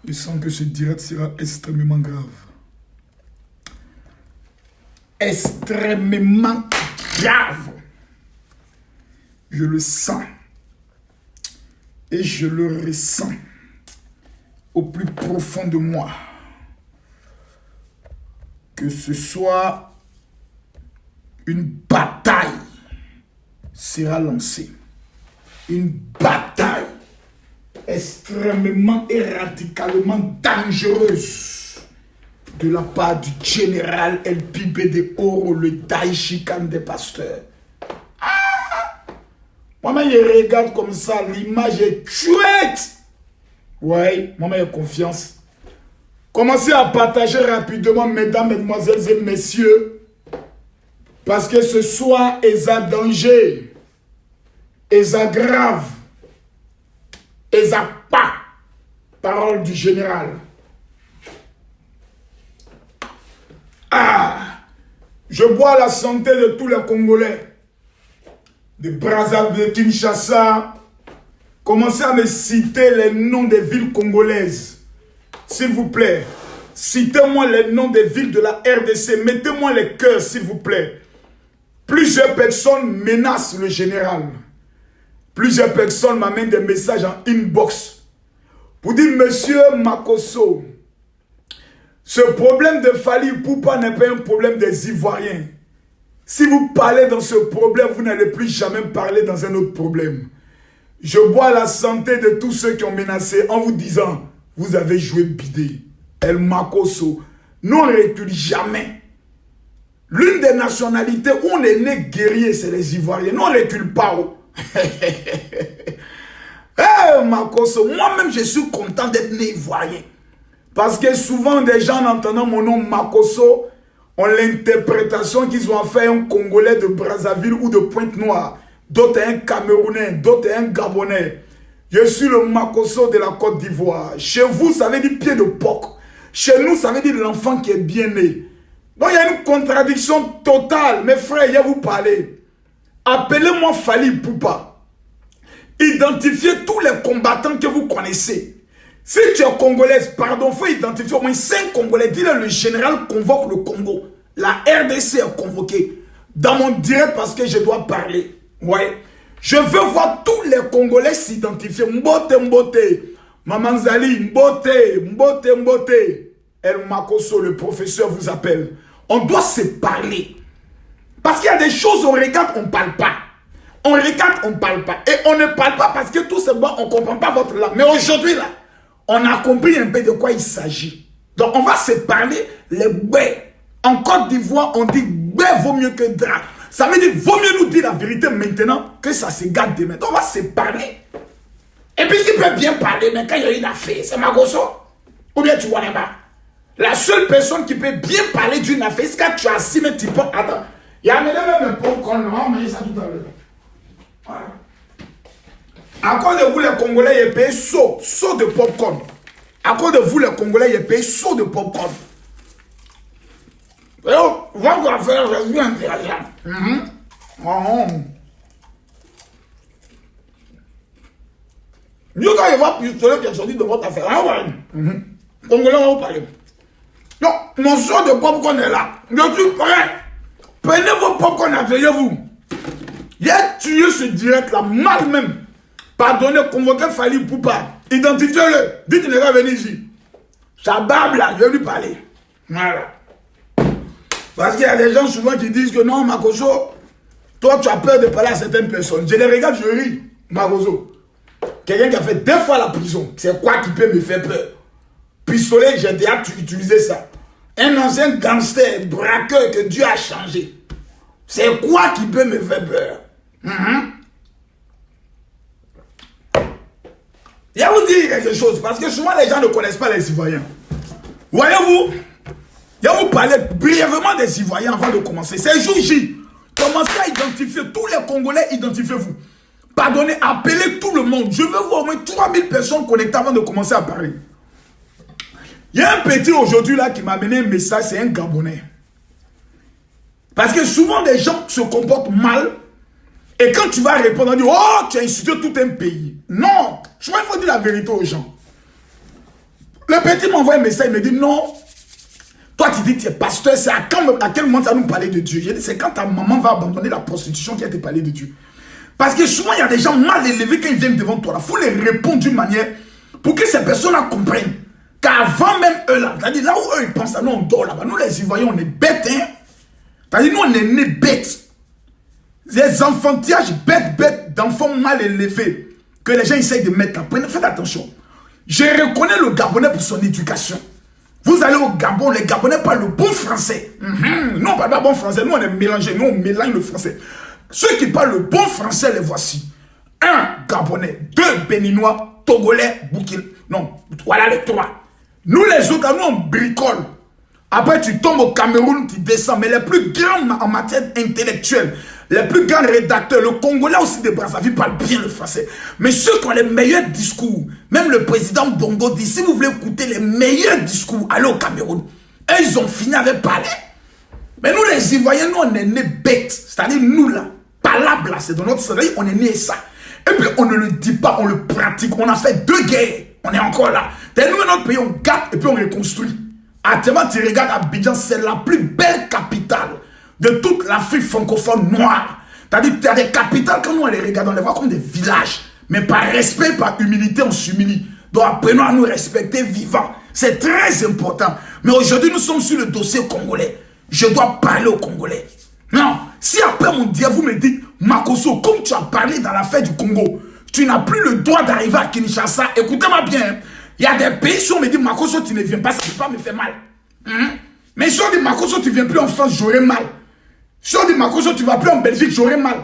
Je sens que ce direct sera extrêmement grave. Extrêmement grave. Je le sens. Et je le ressens au plus profond de moi. Que ce soit une bataille sera lancée. Une bataille extrêmement et radicalement dangereuse de la part du général El Pibe de Oro, le Daishikan des pasteurs. Moi-même, je regarde comme ça, l'image est chouette. Ouais, moi-même, j'ai confiance. Commencez à partager rapidement, mesdames, mesdemoiselles et messieurs. Parce que ce soir, il y a danger. Il y a grave. Il y a pas. Parole du général. Je bois la santé de tous les Congolais. De Brazzaville, de Kinshasa. Commencez à me citer les noms des villes congolaises. S'il vous plaît. Citez-moi les noms des villes de la RDC. Mettez-moi les cœurs, s'il vous plaît. Plusieurs personnes menacent le général. Plusieurs personnes m'amènent des messages en inbox. Pour dire, monsieur Makosso, ce problème de Fally Ipupa n'est pas un problème des Ivoiriens. Si vous parlez dans ce problème, vous n'allez plus jamais parler dans un autre problème. Je bois la santé de tous ceux qui ont menacé en vous disant, vous avez joué bidé. El Makosso, nous on ne recule jamais. L'une des nationalités où on est né guerrier, c'est les Ivoiriens. Nous on ne recule pas. Makosso, moi-même je suis content d'être né Ivoirien. Parce que souvent des gens en entendant mon nom Makosso, ont l'interprétation qu'ils ont fait un Congolais de Brazzaville ou de Pointe-Noire. D'autres un Camerounais, d'autres un Gabonais. Je suis le Makosso de la Côte d'Ivoire. Chez vous, ça veut dire pied de porc. Chez nous, ça veut dire l'enfant qui est bien né. Donc il y a une contradiction totale. Mes frères, je vais vous parler. Appelez-moi Fally Ipupa. Identifiez tous les combattants que vous connaissez. Si tu es congolaise, pardon, il faut identifier au moins 5 Congolais. Dis-le, le général convoque le Congo. La RDC est convoquée dans mon direct parce que je dois parler. Ouais. Je veux voir tous les Congolais s'identifier. Mbote, Mbote. Maman Zali, Mbote, Mbote, Mbote. El Makosso, le professeur, vous appelle. On doit se parler. Parce qu'il y a des choses, on regarde, on ne parle pas. On regarde, on ne parle pas. Et on ne parle pas parce que tout simplement, on ne comprend pas votre langue. Mais aujourd'hui, là, on a compris un peu de quoi il s'agit. Donc, on va se parler les baies. En Côte d'Ivoire, on dit baie vaut mieux que drap. Ça veut dire, vaut mieux nous dire la vérité maintenant que ça se garde demain. Donc, on va se parler. Et puis, qui peut bien parler, mais quand il y a une affaire, c'est Makosso. Ou bien tu vois là-bas. La seule personne qui peut bien parler d'une affaire, c'est quand tu as assis, mais tu peux. Attends. Il y a même un popcorn, on va manger ça tout à l'heure. Voilà. À cause de vous, les Congolais, ils payent saut de popcorn. À cause de vous, les Congolais, ils payent saut de popcorn. Alors, votre affaire, je suis intéressant. Mieux quand il va pistolet qui est sorti de votre affaire. Ah ouais. Congolais, on va vous parler. Donc, mon saut de popcorn est là. Je suis prêt. Prenez vos popcorn, asseyez-vous. J'ai tué ce direct-là, mal même. Pardonnez, convoquez Fally Ipupa. Identifiez-le. Dites qu'il va venir ici. Sa barbe là, je vais lui parler. Voilà. Parce qu'il y a des gens souvent qui disent que non, Makosso, toi tu as peur de parler à certaines personnes. Je les regarde, je ris. Makosso. Quelqu'un qui a fait 2 fois la prison. C'est quoi qui peut me faire peur? Pistolet, j'ai déjà utilisé ça. Un ancien gangster, braqueur que Dieu a changé. C'est quoi qui peut me faire peur? Je vais vous dire quelque chose, parce que souvent les gens ne connaissent pas les Ivoiriens. Voyez-vous, je vais vous parler brièvement des Ivoiriens avant de commencer. C'est jour J. Commencez à identifier tous les Congolais, identifiez-vous. Pardonnez, appelez tout le monde. Je veux voir au moins 3000 personnes connectées avant de commencer à parler. Il y a un petit aujourd'hui là qui m'a amené un message, c'est un Gabonais. Parce que souvent des gens se comportent mal et quand tu vas répondre, on dit oh, tu as insulté tout un pays. Non, souvent il faut dire la vérité aux gens. Le petit m'envoie un message, il me dit non. Toi tu dis que tu es pasteur, c'est à quel moment tu vas nous parler de Dieu? J'ai dit c'est quand ta maman va abandonner la prostitution qui a te parlé de Dieu. Parce que souvent il y a des gens mal élevés quand ils viennent devant toi. Il faut les répondre d'une manière pour que ces personnes-là comprennent. Qu'avant même eux là, c'est-à-dire là où eux ils pensent, nous on dort là-bas, nous les Ivoiriens on est bêtes, hein. C'est-à-dire nous on est nés bêtes. Des enfantillages bêtes d'enfants mal élevés que les gens essayent de mettre là. Faites attention. Je reconnais le Gabonais pour son éducation. Vous allez au Gabon, les Gabonais parlent le bon français. Nous on parle pas bon français, nous on est mélangés, nous on mélange le français. Ceux qui parlent le bon français, les voici. 1 Gabonais, 2 Béninois, Togolais, Burkina. Non, voilà les 3. Nous les autres, nous on bricole. Après tu tombes au Cameroun, tu descends. Mais les plus grands en matière intellectuelle, les plus grands rédacteurs, le Congolais aussi de Brazzaville parle bien le français. Mais ceux qui ont les meilleurs discours, même le président Bongo dit, si vous voulez écouter les meilleurs discours, allez au Cameroun. Et ils ont fini avec parler. Mais nous les Ivoiriens, nous on est nés bêtes. C'est-à-dire nous là, palabre là, c'est dans notre cerveau, on est nés ça. Et puis on ne le dit pas, on le pratique. On a fait 2 guerres. On est encore là. Nous, notre pays, on gâte et puis on reconstruit. Actuellement, tu regardes Abidjan, c'est la plus belle capitale de toute l'Afrique francophone noire. C'est-à-dire, tu as des capitales, quand nous on les regarde, on les voit comme des villages. Mais par respect, par humilité, on s'humilie. Donc apprenons à nous respecter vivants. C'est très important. Mais aujourd'hui, nous sommes sur le dossier congolais. Je dois parler aux Congolais. Non, si après mon dieu, vous me dites, Makosso, comme tu as parlé dans l'affaire du Congo, tu n'as plus le droit d'arriver à Kinshasa. Écoutez-moi bien. Il y a des pays, si on me dit, Makosso, tu ne viens pas, ça ne peut pas me faire mal. Mais si on dit, Makosso, tu ne viens plus en France, j'aurai mal. Si on dit, Makosso, tu ne vas plus en Belgique, j'aurai mal.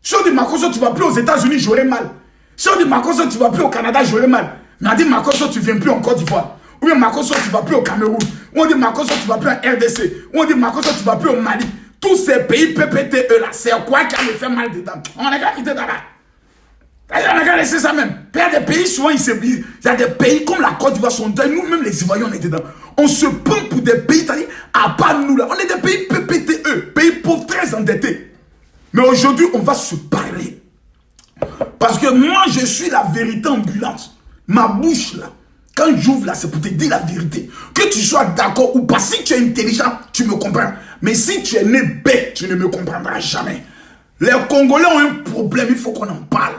Si on dit, Makosso, tu ne vas plus aux États-Unis, j'aurai mal. Si on dit, Makosso, tu ne vas plus au Canada, j'aurai mal. Mais on dit, Makosso, tu ne viens plus en Côte d'Ivoire. Ou bien, Makosso, tu ne vas plus au Cameroun. Ou on dit, Makosso, tu ne vas plus en RDC. Ou on dit, Makosso, tu ne vas plus au Mali. Tous ces pays PPTE là, c'est quoi qui a me fait mal dedans? On a qu'à quitter là-bas. On a qu'à laisser ça même. Il y a des pays, souvent, il y a des pays comme la Côte d'Ivoire, nous-mêmes les Ivoiriens, on est dedans. On se prend pour des pays, c'est-à-dire, à part nous là. On est des pays PPTE, pays pauvres, très endettés. Mais aujourd'hui, on va se parler. Parce que moi, je suis la vérité ambulante. Ma bouche là, quand j'ouvre là, c'est pour te dire la vérité. Que tu sois d'accord ou pas, si tu es intelligent, tu me comprends. Mais si tu es né bête, tu ne me comprendras jamais. Les Congolais ont un problème, il faut qu'on en parle.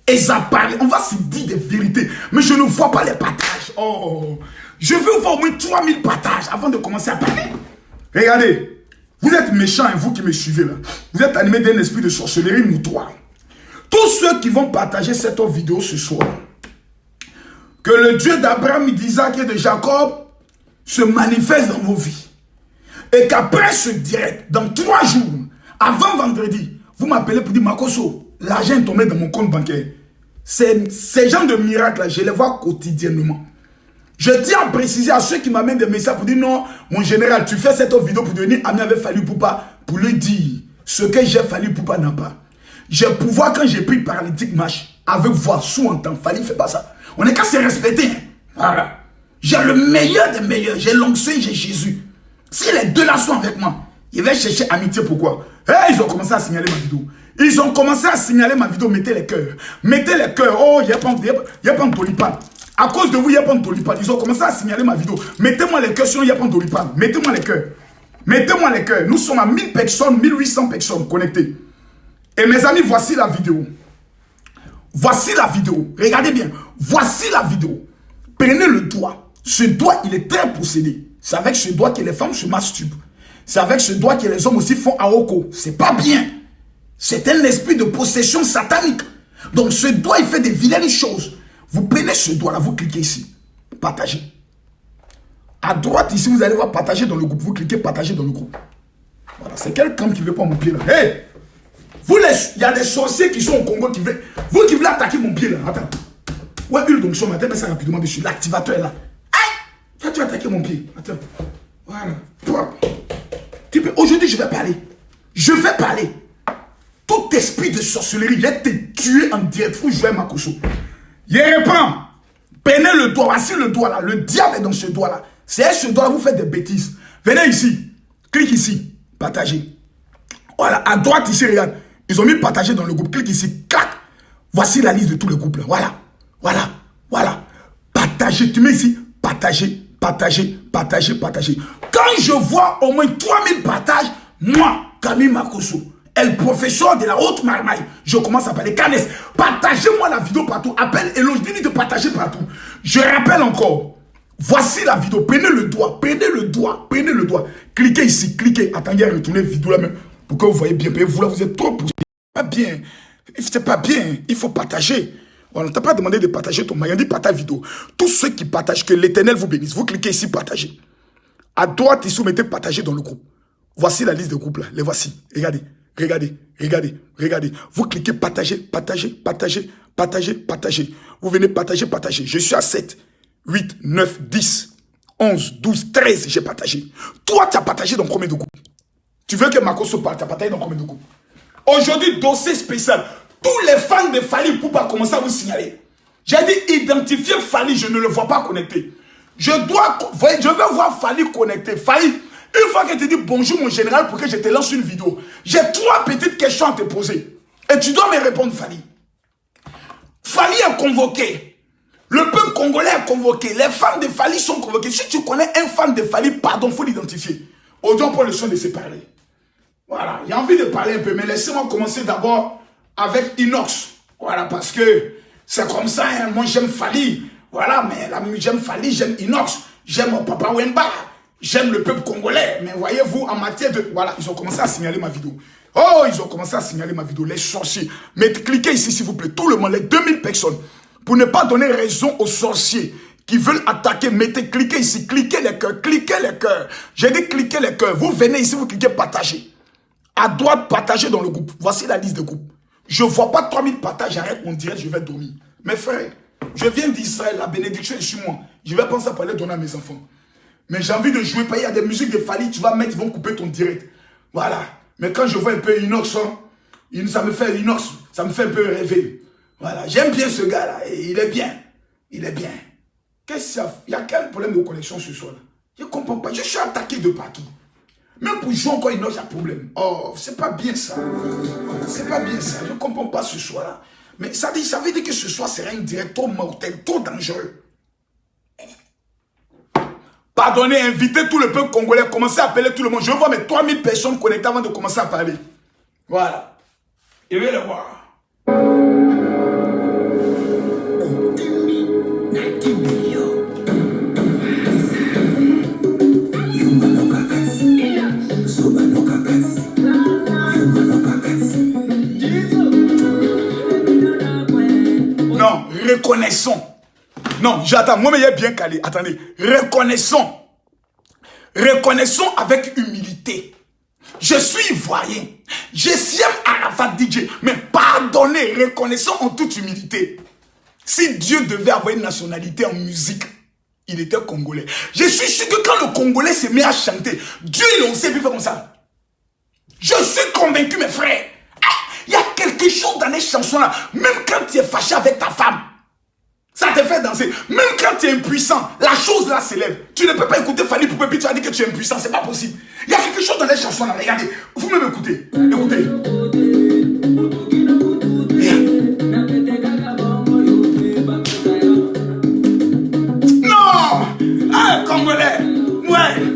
Et ça parle, on va se dire des vérités. Mais je ne vois pas les partages. Oh, je veux voir au moins 3000 partages avant de commencer à parler. Regardez, vous êtes méchants, hein, vous qui me suivez là. Vous êtes animés d'un esprit de sorcellerie notoire. Tous ceux qui vont partager cette vidéo ce soir, que le Dieu d'Abraham, d'Isaac et de Jacob se manifeste dans vos vies. Et qu'après ce direct, dans 3 jours, avant vendredi, vous m'appelez pour dire, Makosso, l'argent est tombé dans mon compte bancaire. Ces gens de miracles là, je les vois quotidiennement. Je tiens à préciser à ceux qui m'amènent des messages pour dire, non, mon général, tu fais cette vidéo pour devenir ami avec Fali Poupa, pour lui dire ce que j'ai Fali Poupa n'a pas. J'ai pouvoir quand j'ai pris paralytique marche, avec voix, sous-entend, Fali fait pas ça. On est qu'à se respecter. Voilà. J'ai le meilleur des meilleurs, j'ai l'onction, j'ai Jésus. Si les deux là sont avec moi, ils vont chercher amitié. Pourquoi? Hey, ils ont commencé à signaler ma vidéo. Ils ont commencé à signaler ma vidéo. Mettez les cœurs. Mettez les cœurs. Oh, il n'y a pas de Tolipan. À cause de vous, il n'y a pas de Tolipan. Ils ont commencé à signaler ma vidéo. Mettez-moi les cœurs, sinon il n'y a pas de Tolipan. Mettez-moi les cœurs. Mettez-moi les cœurs. Nous sommes à 1000 personnes, 1800 personnes connectées. Et mes amis, voici la vidéo. Voici la vidéo. Regardez bien. Voici la vidéo. Prenez le doigt. Ce doigt, il est très possédé. C'est avec ce doigt que les femmes se masturbent. C'est avec ce doigt que les hommes aussi font aoko. C'est pas bien. C'est un esprit de possession satanique. Donc ce doigt, il fait des vilaines choses. Vous prenez ce doigt-là, vous cliquez ici. Partagez. À droite, ici, vous allez voir partager dans le groupe. Vous cliquez partager dans le groupe. Voilà, c'est quelqu'un qui veut pas mon pied là. Hey! Il y a des sorciers qui sont au Congo qui veulent... Vous qui voulez attaquer mon pied là. Attends. Ouais, huile donc sur ma tête, mais ça rapidement dessus. L'activateur est là. Toi, tu vas attaquer mon pied. Attends. Voilà. Aujourd'hui, je vais parler. Je vais parler. Tout esprit de sorcellerie, je vais te tuer en direct. Faut jouer Makoso. Je reprends. Prenez le doigt. Voici le doigt là. Le diable est dans ce doigt là. C'est ce doigt là, vous faites des bêtises. Venez ici. Clique ici. Partagez. Voilà. À droite ici, regarde. Ils ont mis partager dans le groupe. Clique ici. Clac. Voici la liste de tous les groupes là. Voilà. Voilà. Voilà. Partagez. Tu mets ici. Partagez. Partagez. Partagez. Partagez. Quand je vois au moins 3000 partages, moi, Camille Makoso, le professeur de la haute marmaille, je commence à parler. Canes, partagez-moi la vidéo partout. Appelle Eloge, dis-lui de partager partout. Je rappelle encore. Voici la vidéo. Prenez le doigt. Prenez le doigt. Prenez le doigt. Cliquez ici. Cliquez. Attendez à retourner la vidéo là même. Pour que vous voyez bien. Vous là, vous êtes trop poussé. Pas bien. C'est pas bien. Il faut partager. On ne t'a pas demandé de partager ton maillot. On dit partage vidéo. Tous ceux qui partagent, que l'Éternel vous bénisse. Vous cliquez ici, partagez. À droite, ici, vous mettez partager dans le groupe. Voici la liste de groupes là. Les voici. Regardez. Regardez, regardez, regardez. Vous cliquez partager, partager, partager, partager, partager. Vous venez partager, partager. Je suis à 7, 8, 9, 10, 11, 12, 13. J'ai partagé. Toi, tu as partagé dans combien de groupes? Tu veux que Makoso parle? Tu as partagé dans combien de groupes? Aujourd'hui, dossier spécial. Tous les fans de Fally Ipupa commencent à vous signaler. J'ai dit identifier Fally, je ne le vois pas connecté. Je veux voir Fally connecté. Fally. Une fois que tu dis bonjour mon général pour que je te lance une vidéo, j'ai 3 petites questions à te poser. Et tu dois me répondre, Fally. Fally est convoqué. Le peuple congolais est convoqué. Les fans de Fally sont convoqués. Si tu connais un fan de Fally, pardon, il faut l'identifier. Aujourd'hui, on prend le soin de se parler. Voilà, j'ai envie de parler un peu, mais laissez-moi commencer d'abord avec Inox. Voilà, parce que c'est comme ça, hein. Moi j'aime Fally. Voilà, mais j'aime Fally, j'aime Inox, j'aime mon papa Wemba. J'aime le peuple congolais, mais voyez-vous, en matière de... Voilà, ils ont commencé à signaler ma vidéo. Oh, ils ont commencé à signaler ma vidéo, les sorciers. Mais cliquez ici, s'il vous plaît, tout le monde, les 2000 personnes, pour ne pas donner raison aux sorciers qui veulent attaquer, cliquez ici, cliquez les cœurs, cliquez les cœurs. J'ai dit cliquez les cœurs. Vous venez ici, vous cliquez partager. À droite, partagez dans le groupe. Voici la liste de groupes. Je ne vois pas 3000 partages, j'arrête mon direct, je vais dormir. Mes frères, je viens d'Israël, la bénédiction est sur moi. Je vais penser à parler, donner à mes enfants. Mais j'ai envie de jouer, il y a des musiques de Fally, tu vas mettre, ils vont couper ton direct. Voilà. Mais quand je vois un peu Inox, hein, ça me fait Inox, ça me fait un peu rêver. Voilà. J'aime bien ce gars-là. Il est bien. Il est bien. Qu'est-ce qu'il y a? Il y a quel problème de connexion ce soir-là? Je ne comprends pas. Je suis attaqué de partout. Même pour jouer encore Inox, il y a problème. Oh, c'est pas bien ça. Voilà, c'est pas bien ça. Je ne comprends pas ce soir-là. Mais ça veut dire que ce soir sera un direct trop mortel, trop dangereux. Pardonnez, invitez tout le peuple congolais, commencez à appeler tout le monde. Je vois mes 3000 personnes connectées avant de commencer à parler. Voilà. Je vais le voir. Non, reconnaissons. Non, j'attends. Moi, mais il est bien calé. Attendez. Reconnaissons. Reconnaissons avec humilité. Je suis ivoirien. Je suis Arafat DJ. Mais pardonnez, reconnaissons en toute humilité. Si Dieu devait avoir une nationalité en musique, il était congolais. Je suis sûr que quand le Congolais se met à chanter, Dieu, il en sait plus faire comme ça. Je suis convaincu, mes frères. Il y a quelque chose dans les chansons-là. Même quand tu es fâché avec ta femme, ça te fait danser. Même quand tu es impuissant, la chose là s'élève. Tu ne peux pas écouter Fally Ipupa puis tu vas dire que tu es impuissant. C'est pas possible. Il y a quelque chose dans les chansons là. Regardez. Vous même écoutez. Écoutez. Non! Ah, Congolais! Ouais!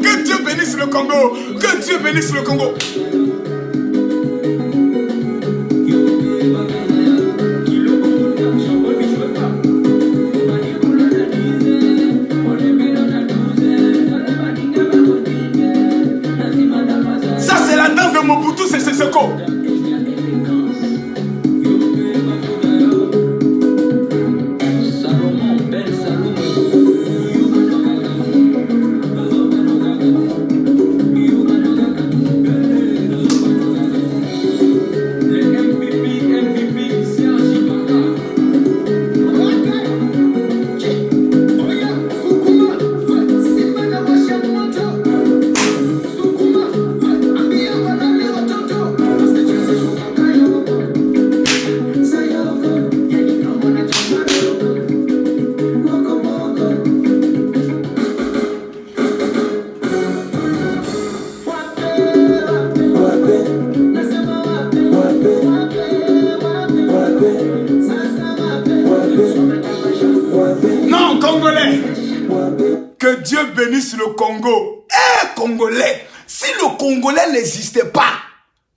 Que Dieu bénisse le Congo. Que Dieu bénisse le Congo. Que Dieu bénisse le Congo. Congolais, si le Congolais n'existait pas,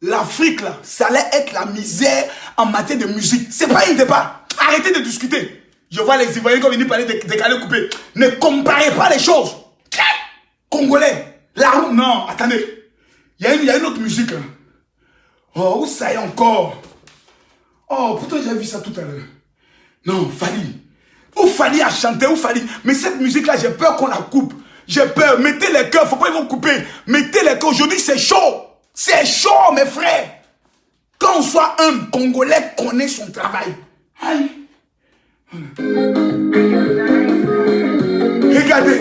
l'Afrique, là, ça allait être la misère en matière de musique. C'est pas un débat. Arrêtez de discuter. Je vois les Ivoiriens qui viennent parler de canaux coupés. Ne comparez pas les choses. Congolais, là, non, attendez. Il y a une autre musique. Là. Oh, où ça y est encore? Oh, pourtant j'ai vu ça tout à l'heure. Non, Fali. Où Fali a chanté, où Fali. Mais cette musique-là, j'ai peur qu'on la coupe. J'ai peur. Mettez les cœurs, faut pas qu'ils vont couper. Mettez les cœurs. Aujourd'hui, c'est chaud. C'est chaud, mes frères. Quand on soit un Congolais connaît son travail. Aïe. Regardez.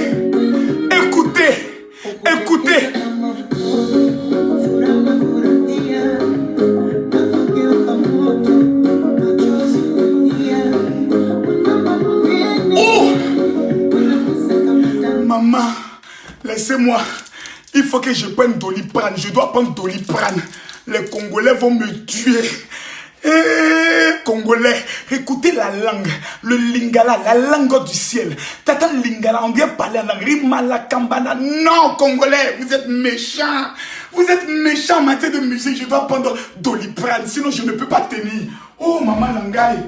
Écoutez. Écoutez. Oh! Maman, laissez-moi. Il faut que je prenne Doliprane. Je dois prendre Doliprane. Les Congolais vont me tuer. Congolais, écoutez la langue, le lingala, la langue du ciel. Tata lingala, on vient parler en langue. Rimalakambana. Non, Congolais, vous êtes méchants. Vous êtes méchants en matière de musique. Je dois prendre Doliprane, sinon je ne peux pas tenir. Oh, maman Langaï.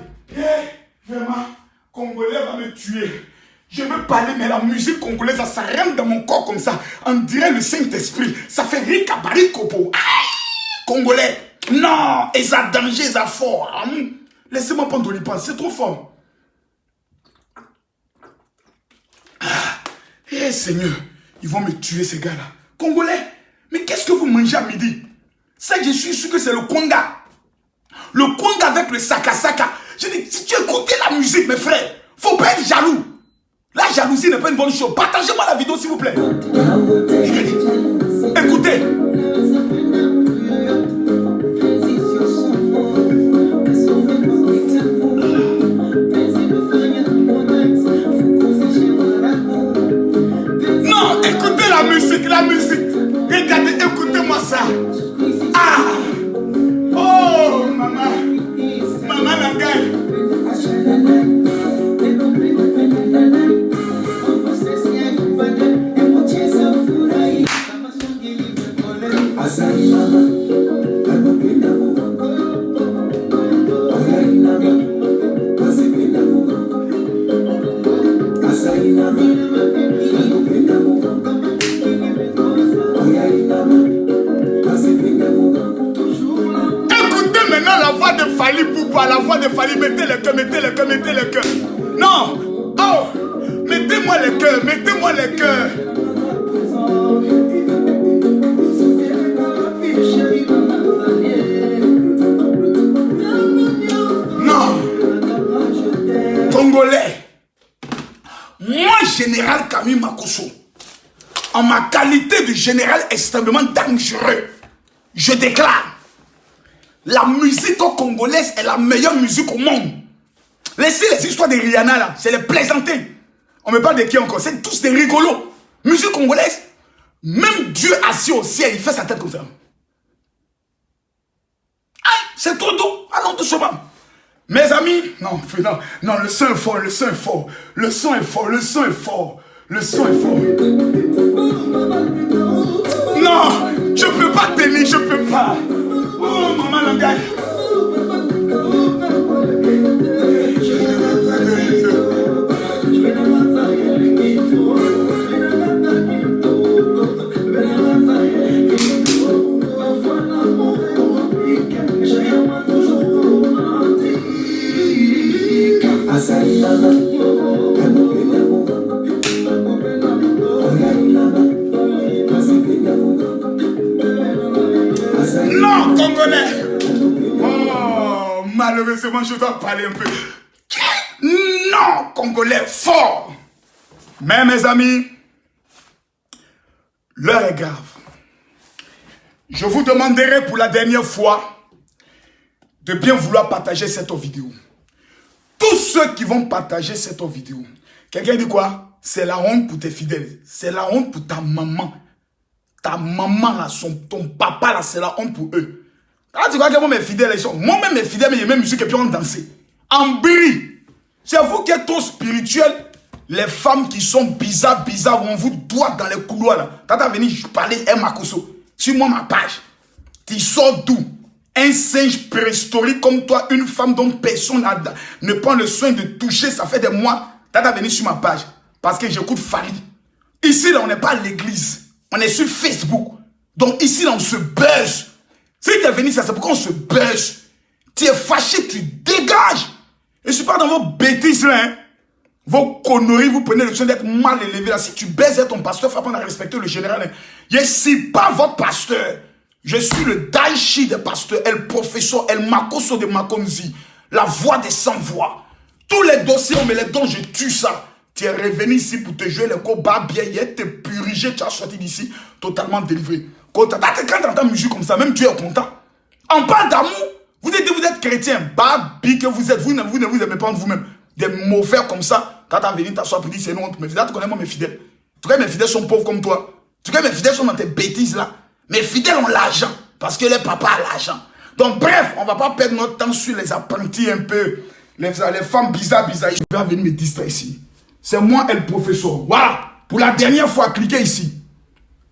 Vraiment, Congolais va me tuer. Je veux parler, mais la musique congolaise, ça rentre dans mon corps comme ça. On dirait le Saint-Esprit. Ça fait ricabari kopo. Congolais. Non, et ça danger, ça fort. Laissez-moi prendre Doliprane, c'est trop fort. Seigneur, ils vont me tuer ces gars-là. Congolais, mais qu'est-ce que vous mangez à midi? Ça, je suis sûr que c'est le Kwanga. Le Kwanga avec le Sakasaka. Je dis, si tu écoutes la musique, mes frères, faut pas être jaloux. La jalousie n'est pas une bonne chose. Partagez-moi la vidéo, s'il vous plaît. Écoutez. Non, écoutez la musique, la musique. Regardez, écoutez-moi ça. Ah! Oh, maman. Maman Langaï. Écoutez maintenant la voix de Fali Poupa, la voix de Fali, mettez le cœur, mettez le cœur, mettez le cœur. Non, oh, mettez-moi le cœur, mettez-moi le cœur. Non, Congolais. Moi, général Camille Makosso, en ma qualité de général extrêmement dangereux, je déclare, la musique congolaise est la meilleure musique au monde. Laissez les histoires de Rihanna là, c'est les plaisanter. On me parle de qui encore? C'est tous des rigolos. Musique congolaise, même Dieu assis au ciel, il fait sa tête comme ça. Aïe, c'est trop doux, allons doucement. Mes amis, non, le son est fort, le son est fort, le son est fort, le son est fort, le son est fort. Non, je peux pas tenir, je peux pas. Oh, maman Langaï. Non, Congolais. Oh, malheureusement, je dois parler un peu. Non, Congolais, fort. Mais mes amis, l'heure est grave. Je vous demanderai pour la dernière fois de bien vouloir partager cette vidéo. Tous ceux qui vont partager cette vidéo, quelqu'un dit quoi? C'est la honte pour tes fidèles. C'est la honte pour ta maman. Ta maman, là, ton papa, là, c'est la honte pour eux. Ah, tu vois que moi, mes fidèles, ils sont... Moi-même, mes fidèles, mais ils aiment musique et puis on danse. En brie. C'est vous qui êtes trop spirituel. les femmes qui sont bizarres, on vous doit dans les couloirs là. Tata venu parler à Makoso. Sur moi, ma page. Tu sors d'où? Un singe préhistorique comme toi, une femme dont personne ne prend le soin de toucher, ça fait des mois. Tata venu sur ma page. Parce que j'écoute Fally. Ici, là, on n'est pas à l'église. On est sur Facebook. Donc ici, là, on se buzz. Si tu es venu, c'est pourquoi on se buzz. Tu es fâché, tu dégages. Je ne suis pas dans vos bêtises là. Hein. Vos conneries, vous prenez le soin d'être mal élevé là. Si tu baises ton pasteur, il faut apprendre à respecter le général. Hein. Je ne suis pas votre pasteur. Je suis le Daichi des pasteurs, El Professeur, El Makoso de Makonzi. La voix des sans-voix. Tous les dossiers, on me les donne, je tue ça. Tu es revenu ici pour te jouer les combats bien, te purger, tu as sorti d'ici totalement délivré. Quand tu entends musique comme ça, même tu es content. On parle d'amour. Vous êtes chrétien, babi que vous êtes, vous ne vous aimez pas de vous-même. Des mauvais comme ça, quand tu as venu t'asseoir pour dire c'est non, mes fidèles, tu connais moi mes fidèles. Tu connais mes fidèles sont pauvres comme toi. Tu connais mes fidèles sont dans tes bêtises là. Mes fidèles ont l'argent, parce que les papas ont l'argent. Donc bref, on ne va pas perdre notre temps sur les apprentis un peu, les femmes bizarres. Je vais venir me distraire ici. C'est moi et le professeur. Voilà. Pour la dernière fois, cliquez ici.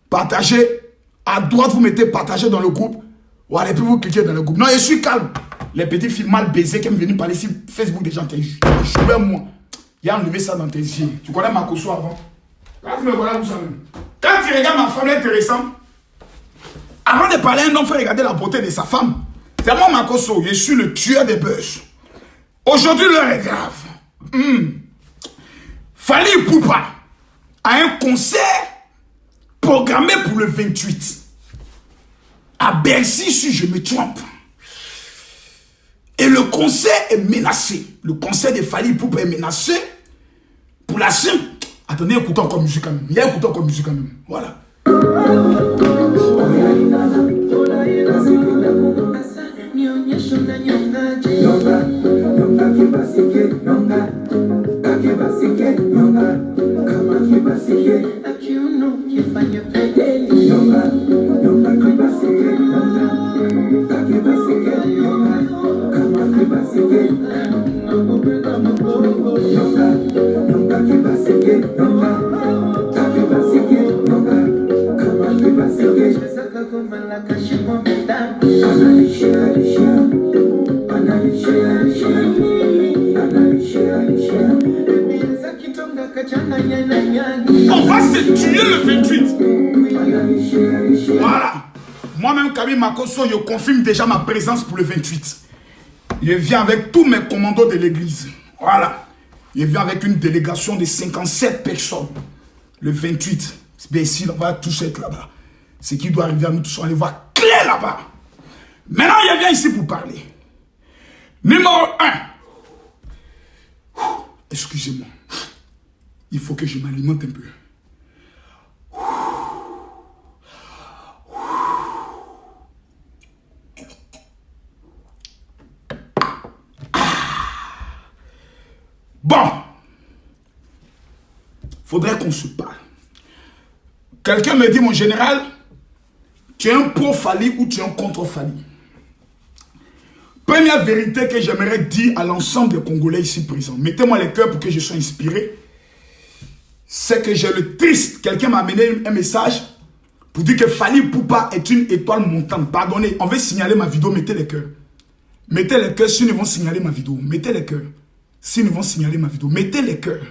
Partagez. À droite, vous mettez partager dans le groupe. Voilà, et puis vous cliquez dans le groupe. Non, je suis calme. Les petits filles mal baisés qui sont venus parler sur Facebook des gens. Moi. Il a enlevé ça dans tes yeux. Tu connais Makoso avant? Quand tu me vois là, où ça même? Quand tu regardes ma femme intéressante, avant de parler, un homme fait regarder la beauté de sa femme. C'est moi Makoso. Je suis le tueur des buzz. Aujourd'hui, l'heure est grave. Fally Ipupa a un concert programmé pour le 28 à Bercy si je me trompe. Et le concert est menacé. Le concert de Fally Ipupa est menacé pour la simple. Attendez, écoutez encore musique quand même. Il y a écouté encore musique quand même. Voilà. On va se tuer le 28. Voilà. Moi-même, Camille Makoso, je confirme déjà ma présence pour le 28. Je viens avec tous mes commandos de l'église. Voilà. Je viens avec une délégation de 57 personnes. Le 28. Bien ici, on va tous être là-bas. Ce qui doit arriver à nous tous, on les voit clair là-bas. Maintenant, je viens ici pour parler. Numéro 1. Excusez-moi. Il faut que je m'alimente un peu. Bon. Faudrait qu'on se parle. Quelqu'un me dit, mon général, tu es un pro Fally ou tu es un contre Fally? Première vérité que j'aimerais dire à l'ensemble des Congolais ici présents, mettez-moi les cœurs pour que je sois inspiré, c'est que j'ai le triste. Quelqu'un m'a amené un message pour dire que Fally Ipupa est une étoile montante. Pardonnez, on veut signaler ma vidéo, mettez les cœurs. Mettez les cœurs si nous vont signaler ma vidéo. Mettez les cœurs. Si nous vont signaler ma vidéo, mettez les cœurs.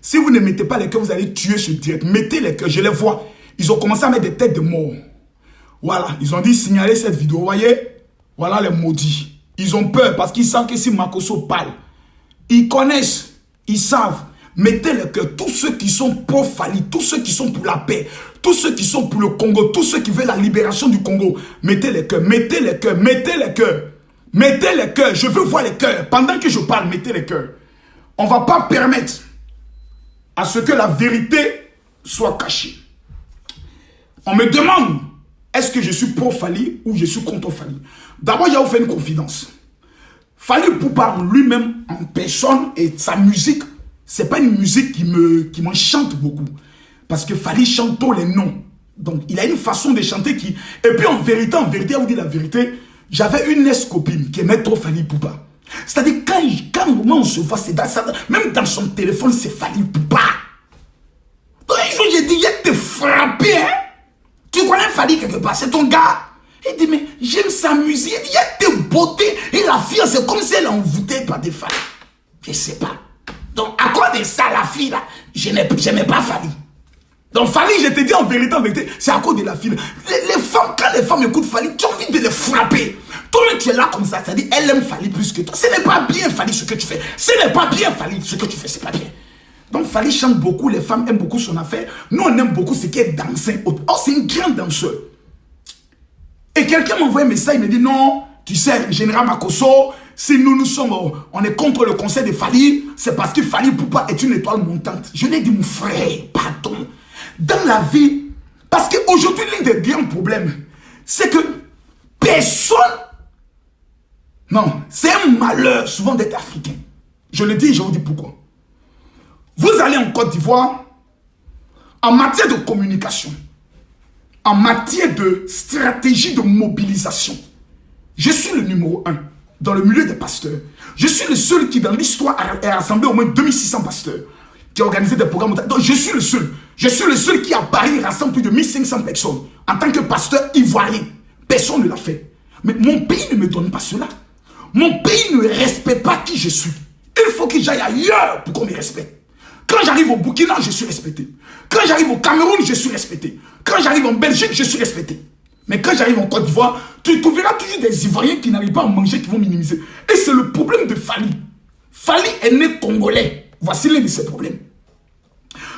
Si vous ne mettez pas les cœurs, vous allez tuer ce direct. Mettez les cœurs, je les vois. Ils ont commencé à mettre des têtes de mort. Voilà, ils ont dit signaler cette vidéo. Vous voyez? Voilà les maudits. Ils ont peur parce qu'ils savent que si Makoso parle, ils connaissent, ils savent. Mettez les cœurs. Tous ceux qui sont pro Fally, tous ceux qui sont pour la paix, tous ceux qui sont pour le Congo, tous ceux qui veulent la libération du Congo. Mettez les cœurs, mettez les cœurs, mettez les cœurs. Mettez les cœurs. Je veux voir les cœurs. Pendant que je parle, mettez les cœurs. On ne va pas permettre à ce que la vérité soit cachée. On me demande, est-ce que je suis pro Fally ou je suis contre Fally? D'abord, il y a fait une confidence. Fally Ipupa lui-même en personne et sa musique, c'est pas une musique qui m'enchante beaucoup. Parce que Fally chante tous les noms. Donc, il a une façon de chanter qui... Et puis, en vérité, à vous dire la vérité, j'avais une ex-copine qui aimait trop Fally Ipupa. C'est-à-dire, quand au moment où on se voit, c'est dans ça. Même dans son téléphone, c'est Fally Poupa. Donc, un jour, j'ai dit, il te frappé, hein. Tu connais Fally quelque part, c'est ton gars. Il dit, mais j'aime sa musique. Il dit, il y a tes beautés. Et la fille, c'est comme si elle est envoûtée par des femmes. Je ne sais pas. Donc, à cause de ça, la fille, là, je n'aimais pas Fally. Donc, Fally, je te dis en vérité, c'est à cause de la fille. Les femmes, quand les femmes écoutent Fally, tu as envie de les frapper. Toi, tu es là comme ça, c'est-à-dire, elle aime Fally plus que toi. Ce n'est pas bien, Fally, ce que tu fais. Ce n'est pas bien, Fally, ce que tu fais, c'est pas bien. Donc, Fally chante beaucoup, les femmes aiment beaucoup son affaire. Nous, on aime beaucoup ce qui est dansant. Oh, c'est une grande danseuse. Et quelqu'un m'a envoyé un message, il me dit, non, tu sais, Général Makosso, si nous sommes, on est contre le conseil de Fally, c'est parce que Fally Poupa est une étoile montante. Je lui ai dit, mon frère, pardon. Dans la vie, parce qu'aujourd'hui, l'un des grands problèmes, c'est que personne, non, c'est un malheur souvent d'être africain. Je le dis et je vous dis pourquoi. Vous allez en Côte d'Ivoire, en matière de communication, en matière de stratégie de mobilisation, je suis le numéro 1 dans le milieu des pasteurs. Je suis le seul qui, dans l'histoire, a rassemblé au moins 2600 pasteurs, qui a organisé des programmes. Donc, je suis le seul. Je suis le seul qui, à Paris, rassemble plus de 1500 personnes. En tant que pasteur ivoirien, personne ne l'a fait. Mais mon pays ne me donne pas cela. Mon pays ne respecte pas qui je suis. Il faut que j'aille ailleurs pour qu'on me respecte. Quand j'arrive au Burkina, je suis respecté. Quand j'arrive au Cameroun, je suis respecté. Quand j'arrive en Belgique, je suis respecté. Mais quand j'arrive en Côte d'Ivoire, tu trouveras toujours des Ivoiriens qui n'arrivent pas à manger, qui vont minimiser. Et c'est le problème de Fally. Fally est né congolais. Voici l'un de ses problèmes.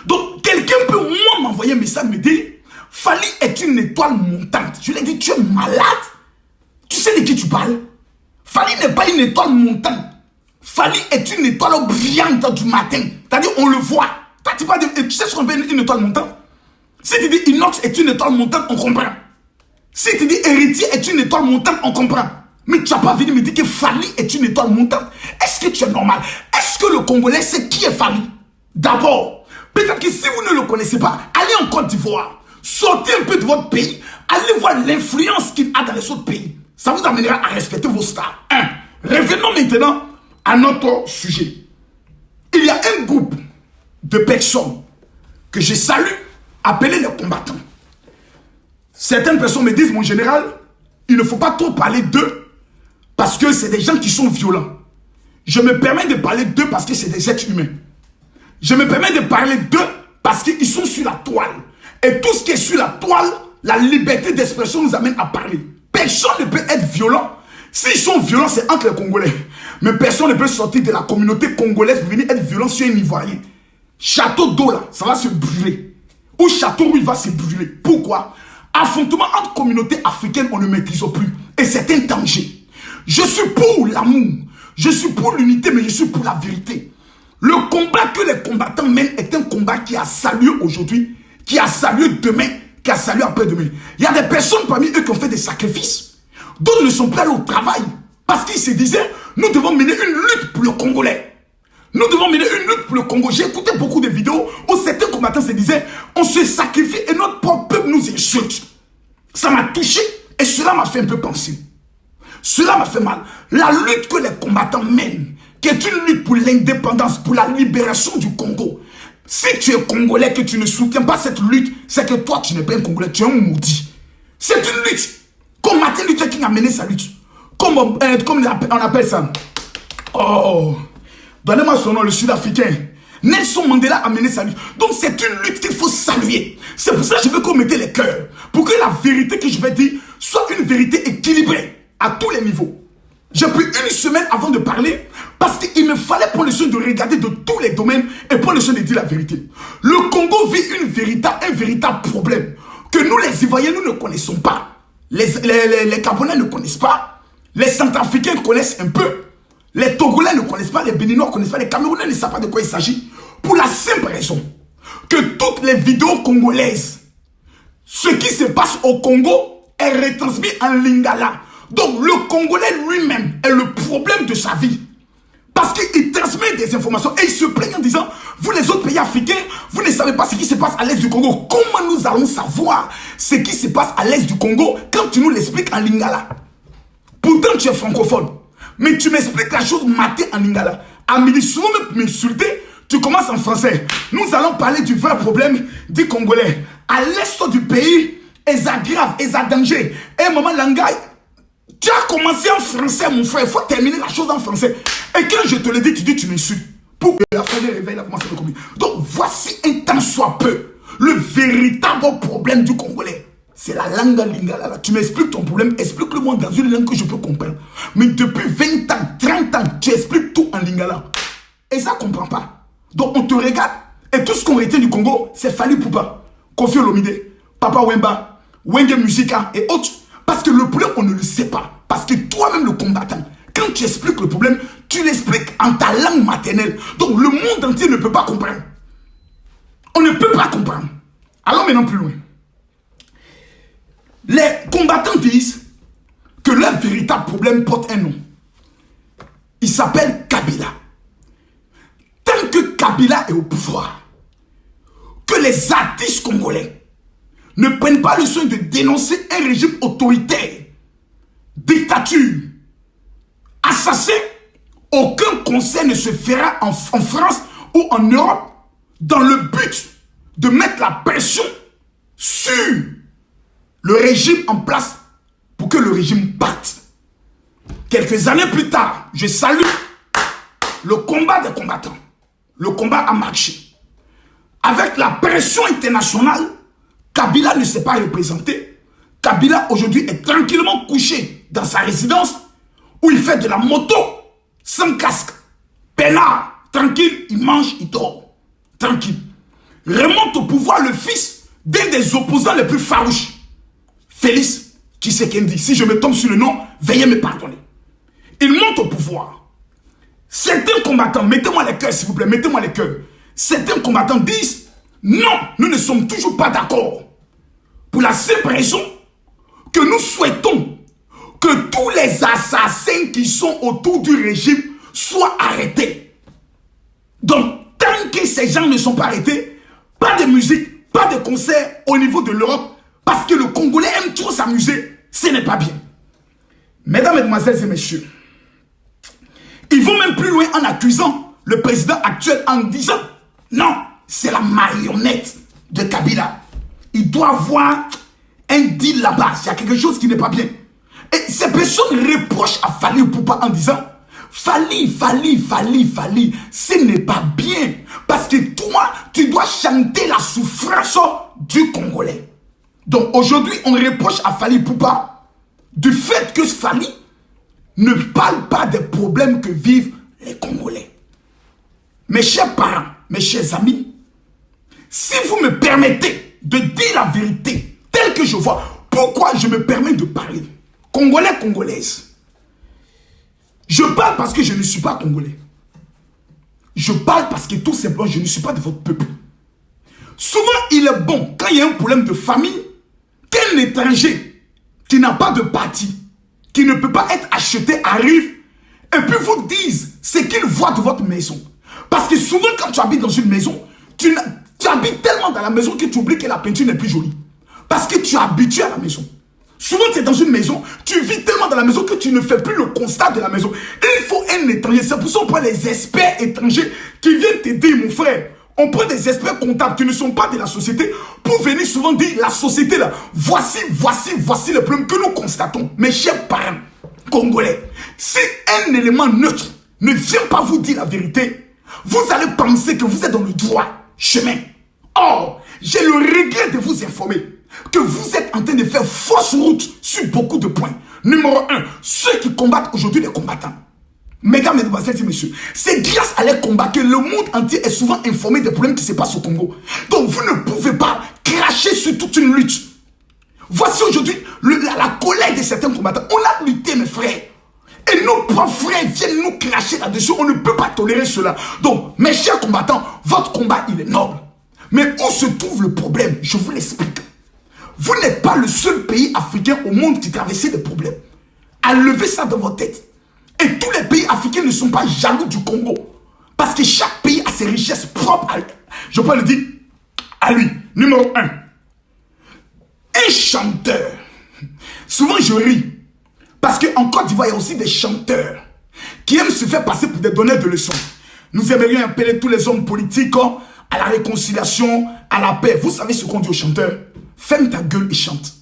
Donc, quelqu'un peut, moi, m'envoyer un message, me dire, Fally est une étoile montante. Je lui ai dit, tu es malade? Tu sais de qui tu parles? Fally n'est pas une étoile montante. Fally est une étoile brillante du matin. C'est-à-dire, on le voit. Tu sais ce qu'on appelle une étoile montante? Si tu dis Inox est une étoile montante, on comprend. Si tu dis Héritier est une étoile montante, on comprend. Mais tu n'as pas venu me dire que Fally est une étoile montante. Est-ce que tu es normal? Est-ce que le Congolais sait qui est Fally? D'abord, peut-être que si vous ne le connaissez pas, allez en Côte d'Ivoire. Sortez un peu de votre pays. Allez voir l'influence qu'il a dans les autres pays. Ça vous amènera à respecter vos stars. Revenons maintenant à notre sujet. Il y a un groupe de personnes que je salue, appelés les combattants. Certaines personnes me disent, mon général, il ne faut pas trop parler d'eux parce que c'est des gens qui sont violents. Je me permets de parler d'eux parce que c'est des êtres humains. Je me permets de parler d'eux parce qu'ils sont sur la toile. Et tout ce qui est sur la toile, la liberté d'expression nous amène à parler. Personne ne peut être violent. S'ils sont violents, c'est entre les Congolais. Mais personne ne peut sortir de la communauté congolaise pour venir être violent sur un Ivoirien. Château d'eau là, ça va se brûler. Ou château où il va se brûler. Pourquoi? Affrontement entre communautés africaines, on ne maîtrise plus. Et c'est un danger. Je suis pour l'amour. Je suis pour l'unité, mais je suis pour la vérité. Le combat que les combattants mènent est un combat qui a salué aujourd'hui, qui a salué demain, qui a salué après-demain. Il y a des personnes parmi eux qui ont fait des sacrifices. D'autres ne sont pas allés au travail. Parce qu'ils se disaient, nous devons mener une lutte pour le Congolais. Nous devons mener une lutte pour le Congo. J'ai écouté beaucoup de vidéos où certains combattants se disaient, on se sacrifie et notre propre peuple nous insulte. Ça m'a touché et cela m'a fait un peu penser. Cela m'a fait mal. La lutte que les combattants mènent, qui est une lutte pour l'indépendance, pour la libération du Congo. Si tu es Congolais, que tu ne soutiens pas cette lutte, c'est que toi, tu n'es pas un Congolais, tu es un maudit. C'est une lutte. Comme Martin Luther King a mené sa lutte. Comme on appelle ça. Oh, donnez-moi son nom, le Sud-Africain. Nelson Mandela a mené sa lutte. Donc c'est une lutte qu'il faut saluer. C'est pour ça que je veux qu'on mette les cœurs. Pour que la vérité que je vais dire soit une vérité équilibrée à tous les niveaux. J'ai pris une semaine avant de parler parce qu'il me fallait prendre le soin de regarder de tous les domaines et prendre le soin de dire la vérité. Le Congo vit un véritable problème que nous les Ivoiriens, nous ne connaissons pas. Les Gabonais ne connaissent pas. Les Centrafricains connaissent un peu. Les Togolais ne connaissent pas. Les Béninois ne connaissent pas. Les Camerounais ne savent pas de quoi il s'agit. Pour la simple raison que toutes les vidéos congolaises, ce qui se passe au Congo est retransmis en lingala. Donc le Congolais lui-même est le problème de sa vie. Parce qu'il transmet des informations et il se plaigne en disant, vous les autres pays africains, vous ne savez pas ce qui se passe à l'est du Congo. Comment nous allons savoir ce qui se passe à l'est du Congo quand tu nous l'expliques en lingala? Pourtant tu es francophone. Mais tu m'expliques la chose matin en lingala. À midi, souvent même m'insulter, tu commences en français. Nous allons parler du vrai problème des Congolais. À l'est du pays, ils ont grave, ils ont danger. Et maman Langay, tu as commencé en français, mon frère. Il faut terminer la chose en français. Et quand je te le dis, tu dis tu m'insultes. Pour que la fin des réveils, a commencé à me communiquer. Donc voici un temps soit peu. Le véritable problème du Congolais. C'est la langue lingala. Tu m'expliques ton problème, explique-le-moi dans une langue que je peux comprendre. Mais depuis 20 ans, 30 ans, tu expliques tout en lingala. Et ça ne comprend pas. Donc on te regarde, et tout ce qu'on retient du Congo, c'est Fally Ipupa, Koffi Olomide, Papa Wemba, Wenge Musika et autres. Parce que le problème, on ne le sait pas. Parce que toi-même, le combattant, quand tu expliques le problème, tu l'expliques en ta langue maternelle. Donc le monde entier ne peut pas comprendre. On ne peut pas comprendre. Allons maintenant plus loin. Les combattants disent que leur véritable problème porte un nom. Il s'appelle Kabila. Tant que Kabila est au pouvoir, que les artistes congolais ne prennent pas le soin de dénoncer un régime autoritaire, dictature, assassin, aucun conseil ne se fera en France ou en Europe dans le but de mettre la pression sur le régime en place pour que le régime parte. Quelques années plus tard, je salue le combat des combattants. Le combat a marché. Avec la pression internationale, Kabila ne s'est pas représenté. Kabila aujourd'hui est tranquillement couché dans sa résidence où il fait de la moto sans casque. Peinard, tranquille, il mange, il dort. Tranquille. Remonte au pouvoir le fils d'un des opposants les plus farouches. Félix Tshisekedi. Si je me tombe sur le nom, veuillez me pardonner. Il monte au pouvoir. Certains combattants, mettez-moi les cœurs s'il vous plaît, mettez-moi les cœurs. Certains combattants disent, non, nous ne sommes toujours pas d'accord. Pour la simple raison que nous souhaitons que tous les assassins qui sont autour du régime soient arrêtés. Donc, tant que ces gens ne sont pas arrêtés, pas de musique, pas de concert au niveau de l'Europe, parce que le Congolais aime trop s'amuser, ce n'est pas bien. Mesdames, Mesdemoiselles et Messieurs, ils vont même plus loin en accusant le président actuel en disant non, c'est la marionnette de Kabila. Il doit avoir un deal là-bas. Il y a quelque chose qui n'est pas bien. Et ces personnes reprochent à Fally Ipupa en disant Fally, ce n'est pas bien. Parce que toi, tu dois chanter la souffrance du Congolais. Donc aujourd'hui, on reproche à Fally Ipupa du fait que Fally ne parle pas des problèmes que vivent les Congolais. Mes chers parents, mes chers amis, si vous me permettez de dire la vérité telle que je vois, pourquoi je me permets de parler? Congolais, Congolaises. Je parle parce que je ne suis pas Congolais. Je parle parce que tout simplement, je ne suis pas de votre peuple. Souvent, il est bon, quand il y a un problème de famille, qu'un étranger qui n'a pas de parti, qui ne peut pas être acheté, arrive et puis vous dise ce qu'il voit de votre maison. Parce que souvent, quand tu habites dans une maison, tu habites tellement dans la maison que tu oublies que la peinture n'est plus jolie. Parce que tu es habitué à la maison. Souvent, tu es dans une maison, tu vis tellement dans la maison que tu ne fais plus le constat de la maison. Et il faut un étranger. C'est pour ça qu'on prend les experts étrangers qui viennent t'aider, mon frère. On prend des experts comptables qui ne sont pas de la société pour venir souvent dire la société là, voici les problèmes que nous constatons. Mes chers parents congolais, si un élément neutre ne vient pas vous dire la vérité, vous allez penser que vous êtes dans le droit chemin. Or, j'ai le regret de vous informer que vous êtes en train de faire fausse route sur beaucoup de points. Numéro 1, ceux qui combattent aujourd'hui les combattants. Mesdames, Mesdemoiselles et Messieurs, c'est grâce à les combats que le monde entier est souvent informé des problèmes qui se passent au Congo. Donc vous ne pouvez pas cracher sur toute une lutte. Voici aujourd'hui la colère de certains combattants. On a lutté, mes frères. Et nos propres frères viennent nous cracher là-dessus. On ne peut pas tolérer cela. Donc, mes chers combattants, votre combat, il est noble. Mais où se trouve le problème? Je vous l'explique. Vous n'êtes pas le seul pays africain au monde qui traverse des problèmes. Enlevez ça dans votre tête. Et tous les pays africains ne sont pas jaloux du Congo. Parce que chaque pays a ses richesses propres à lui. Je peux le dire à lui. Numéro 1. Un chanteur. Souvent je ris. Parce qu'en Côte d'Ivoire, il y a aussi des chanteurs. qui aiment se faire passer pour des donneurs de leçons. Nous aimerions appeler tous les hommes politiques à la réconciliation, à la paix. Vous savez ce qu'on dit aux chanteurs? Ferme ta gueule et chante.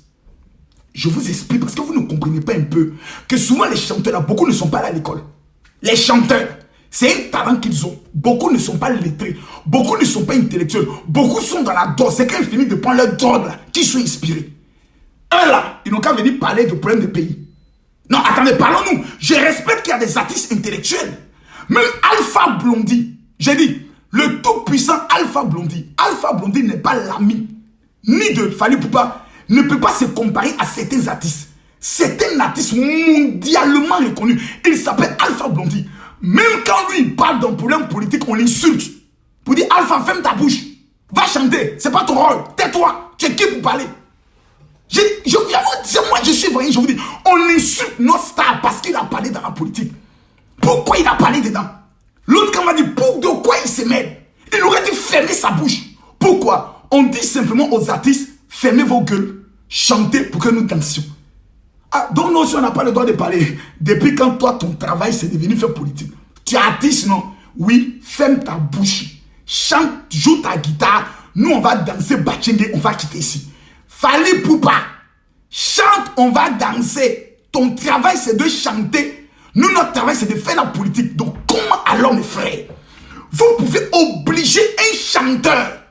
Je vous explique parce que vous ne comprenez pas un peu que souvent les chanteurs, là, beaucoup ne sont pas à l'école. Les chanteurs, c'est un talent qu'ils ont. Beaucoup ne sont pas lettrés. Beaucoup ne sont pas intellectuels. Beaucoup sont dans la drogue. C'est quand ils finissent de prendre leur drogue là, qu'ils sont inspirés. Eux là, ils n'ont qu'à venir parler de problèmes de pays. Non, attendez, parlons-nous. Je respecte qu'il y a des artistes intellectuels. Même Alpha Blondy, j'ai dit, le tout-puissant Alpha Blondy. Alpha Blondy n'est pas l'ami ni de Fally Ipupa, ne peut pas se comparer à certains artistes. C'est un artiste mondialement reconnu. Il s'appelle Alpha Blondy. Même quand lui il parle d'un problème politique, on l'insulte. Pour dire Alpha, ferme ta bouche. Va chanter. C'est pas ton rôle. Tais-toi. Tu es qui pour parler? Je viens vous dire, moi je suis voyant, je vous dis, on insulte nos stars parce qu'il a parlé dans la politique. Pourquoi il a parlé dedans? L'autre quand m'a dit, pour de quoi il se met? Il aurait dû fermer sa bouche. Pourquoi? On dit simplement aux artistes, fermez vos gueules, chantez pour que nous dansions. Ah, donc nous aussi on n'a pas le droit de parler. Depuis quand toi ton travail c'est devenu faire politique? Tu es artiste, non? Oui, ferme ta bouche. Chante, joue ta guitare. Nous on va danser Bachengue, on va quitter ici. Fally Ipupa, chante, on va danser. Ton travail c'est de chanter. Nous notre travail c'est de faire la politique. Donc comment alors mes frères, vous pouvez obliger un chanteur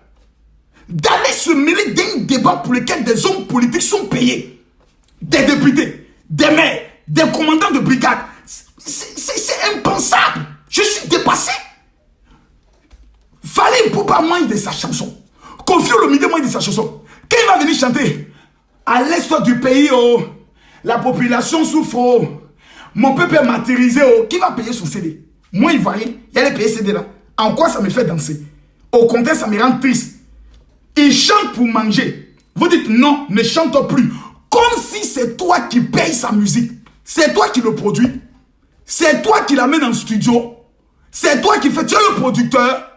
d'aller se mêler d'un débat pour lequel des hommes politiques sont payés? Des députés, des maires, des commandants de brigade. C'est impensable. Je suis dépassé. Fally Ipupa mange de sa chanson. Koffi Olomide mange de sa chanson. Quand il va venir chanter, à l'est du pays, oh, la population souffre, oh, mon peuple est martyrisé, oh, qui va payer son CD? Moi, Ivoirien, il y a les payer CD là. En quoi ça me fait danser? Au contraire, ça me rend triste. Il chante pour manger. Vous dites non, ne chante plus. Comme si c'est toi qui payes sa musique. C'est toi qui le produis. C'est toi qui l'amène en studio. C'est toi qui fais. Tu es le producteur.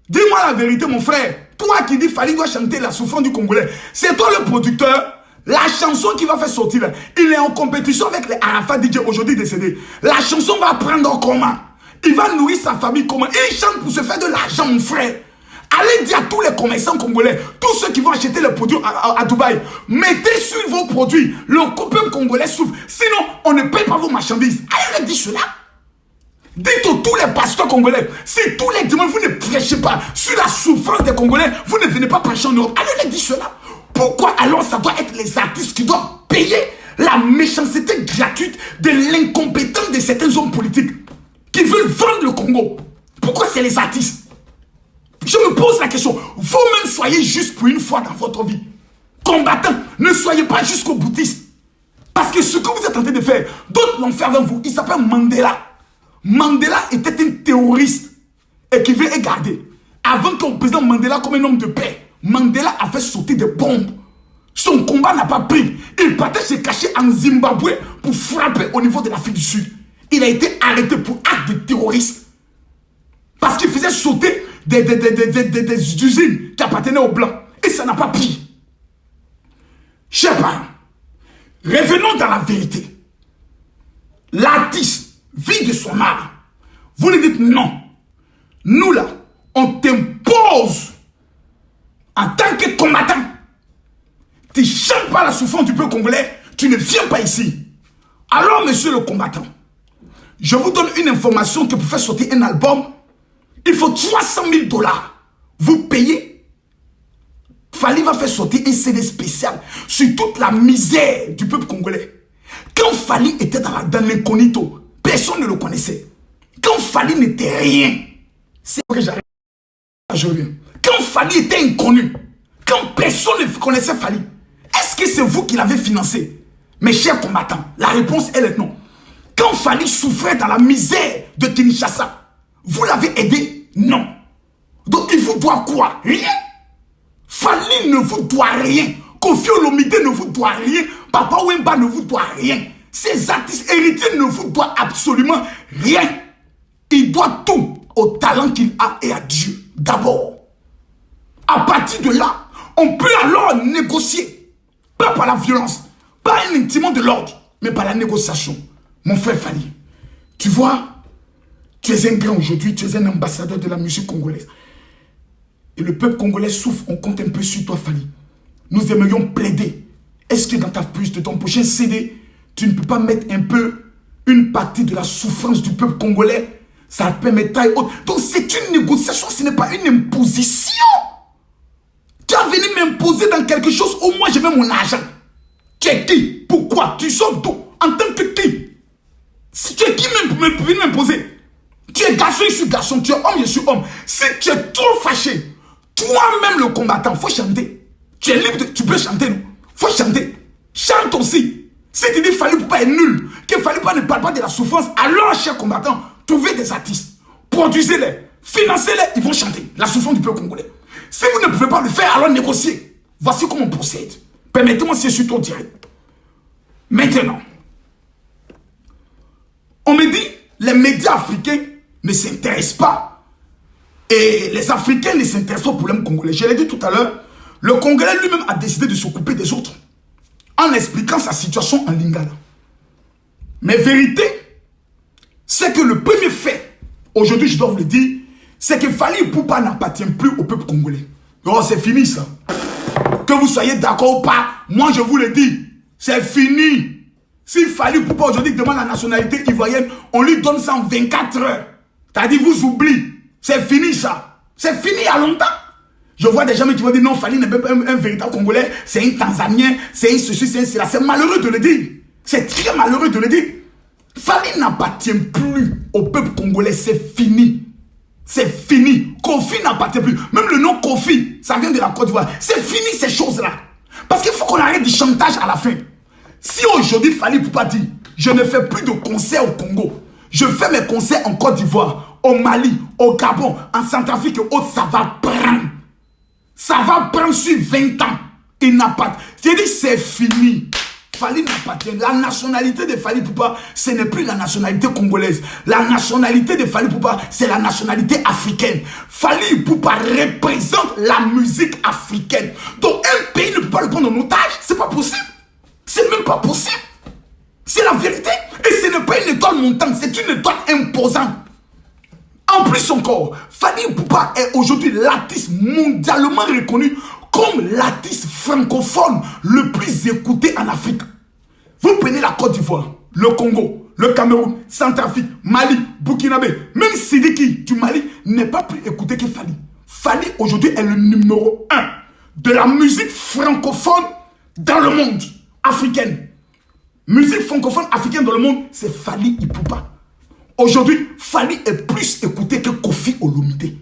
Dis-moi la vérité, mon frère. Toi qui dis Fally doit chanter la souffrance du Congolais. C'est toi le producteur. La chanson qu'il va faire sortir là, il est en compétition avec les Arafat DJ aujourd'hui décédés. La chanson va prendre comment? Il va nourrir sa famille comment? Et il chante pour se faire de l'argent, mon frère. Allez dire à tous les commerçants congolais, tous ceux qui vont acheter les produits à Dubaï, mettez sur vos produits. Le peuple congolais souffre. Sinon, on ne paye pas vos marchandises. Allez leur dire cela. Dites à tous les pasteurs congolais, si tous les dimanches vous ne prêchez pas sur la souffrance des Congolais, vous ne venez pas prêcher en Europe. Allez leur dire cela. Pourquoi alors ça doit être les artistes qui doivent payer la méchanceté gratuite de l'incompétence de certains hommes politiques qui veulent vendre le Congo? Pourquoi c'est les artistes? Je me pose la question, vous-même soyez juste pour une fois dans votre vie. Combattants, ne soyez pas jusqu'au boutiste. Parce que ce que vous êtes en train de faire, d'autres l'ont fait avant vous. Il s'appelle Mandela. Mandela était un terroriste et qui veut garder. Avant qu'on présente Mandela comme un homme de paix, Mandela a fait sauter des bombes. Son combat n'a pas pris. Il partait se cacher en Zimbabwe pour frapper au niveau de l'Afrique du Sud. Il a été arrêté pour acte de terroriste. Parce qu'il faisait sauter des usines qui appartenaient aux Blancs. Et ça n'a pas pris. Chers parents, revenons dans la vérité. L'artiste vit de son art. Vous lui dites non. Nous là, on t'impose en tant que combattant. Tu ne chantes pas la souffrance du peuple congolais, tu ne viens pas ici. Alors, monsieur le combattant, je vous donne une information que pour faire sortir un album, il faut 300 000 $. Vous payez. Fally va faire sortir un CD spécial sur toute la misère du peuple congolais. Quand Fally était dans l'incognito, personne ne le connaissait. Quand Fally n'était rien, c'est que j'arrive. Je reviens. Quand Fally était inconnu, quand personne ne connaissait Fally, est-ce que c'est vous qui l'avez financé? Mes chers combattants, la réponse elle est non. Quand Fally souffrait dans la misère de Kinshasa, vous l'avez aidé? Non. Donc il vous doit quoi? Rien. Fally ne vous doit rien. Koffi Olomide ne vous doit rien. Papa Wemba ne vous doit rien. Ces artistes héritiers ne vous doivent absolument rien. Il doit tout au talent qu'il a et à Dieu. D'abord. À partir de là, on peut alors négocier. Pas par la violence, pas un intimement de l'ordre, mais par la négociation. Mon frère Fally, tu vois, Tu es un grand aujourd'hui, tu es un ambassadeur de la musique congolaise. Et le peuple congolais souffre, on compte un peu sur toi, Fally. Nous aimerions plaider. Est-ce que dans ta puce de ton prochain CD, tu ne peux pas mettre un peu une partie de la souffrance du peuple congolais? Ça permettra et autres. Donc c'est une négociation, ce n'est pas une imposition. Tu as venu m'imposer dans quelque chose, au moins je mets mon argent. Tu es qui? Pourquoi? Tu sors d'où? En tant que qui? Si tu es qui venir m'imposer? Tu es garçon, je suis garçon. Tu es homme, je suis homme. Si tu es trop fâché, toi-même le combattant, il faut chanter. Tu es libre, tu peux chanter. Il faut chanter. Chante aussi. Si tu dis Fally Ipupa est nul, que Fally Ipupa ne parle pas de la souffrance, alors, chers combattants, trouvez des artistes, produisez-les, financez-les, ils vont chanter la souffrance du peuple congolais. Si vous ne pouvez pas le faire, alors négociez. Voici comment on procède. Permettez-moi si je suis trop direct. Maintenant, on me dit, les médias africains ne s'intéressent pas. Et les Africains ne s'intéressent pas au problème congolais. Je l'ai dit tout à l'heure, le Congolais lui-même a décidé de s'occuper des autres en expliquant sa situation en Lingala. Mais vérité, c'est que le premier fait, aujourd'hui je dois vous le dire, c'est que Fally Ipupa n'appartient plus au peuple congolais. Oh, c'est fini ça. Que vous soyez d'accord ou pas, moi je vous le dis, c'est fini. Si Fally Ipupa aujourd'hui demande la nationalité ivoirienne, on lui donne ça en 24 heures. C'est-à-dire, vous oubliez. C'est fini ça. C'est fini il y a longtemps. Je vois des gens qui vont dire non, Fally n'est même pas un véritable Congolais, c'est un Tanzanien, c'est un ceci, c'est un cela. C'est malheureux de le dire. C'est très malheureux de le dire. Fally n'appartient plus au peuple congolais, c'est fini. C'est fini. Kofi n'appartient plus. Même le nom Kofi, ça vient de la Côte d'Ivoire. C'est fini ces choses-là. Parce qu'il faut qu'on arrête du chantage à la fin. Si aujourd'hui Fally Ipupa dit, je ne fais plus de concerts au Congo, je fais mes concerts en Côte d'Ivoire, au Mali, au Gabon, en Centrafrique et autres, ça va prendre. Ça va prendre sur 20 ans. Il n'a pas. C'est dit, c'est fini. Fally n'appartient. La nationalité de Fally Ipupa, ce n'est plus la nationalité congolaise. La nationalité de Fally Ipupa, c'est la nationalité africaine. Fally Ipupa représente la musique africaine. Donc un pays ne peut pas le prendre en otage. C'est pas possible. C'est même pas possible. C'est la vérité. Et ce n'est pas une étoile montante, c'est une étoile imposante. En plus encore, Fally Ipupa est aujourd'hui l'artiste mondialement reconnu comme l'artiste francophone le plus écouté en Afrique. Vous prenez la Côte d'Ivoire, le Congo, le Cameroun, Centrafrique, Mali, Burkinabé, même Sidiki du Mali n'est pas plus écouté que Fally. Fally aujourd'hui est le numéro 1 de la musique francophone dans le monde, africaine. Musique francophone africaine dans le monde, c'est Fally Ipupa. Aujourd'hui, Fally est plus écouté que Kofi Olomide.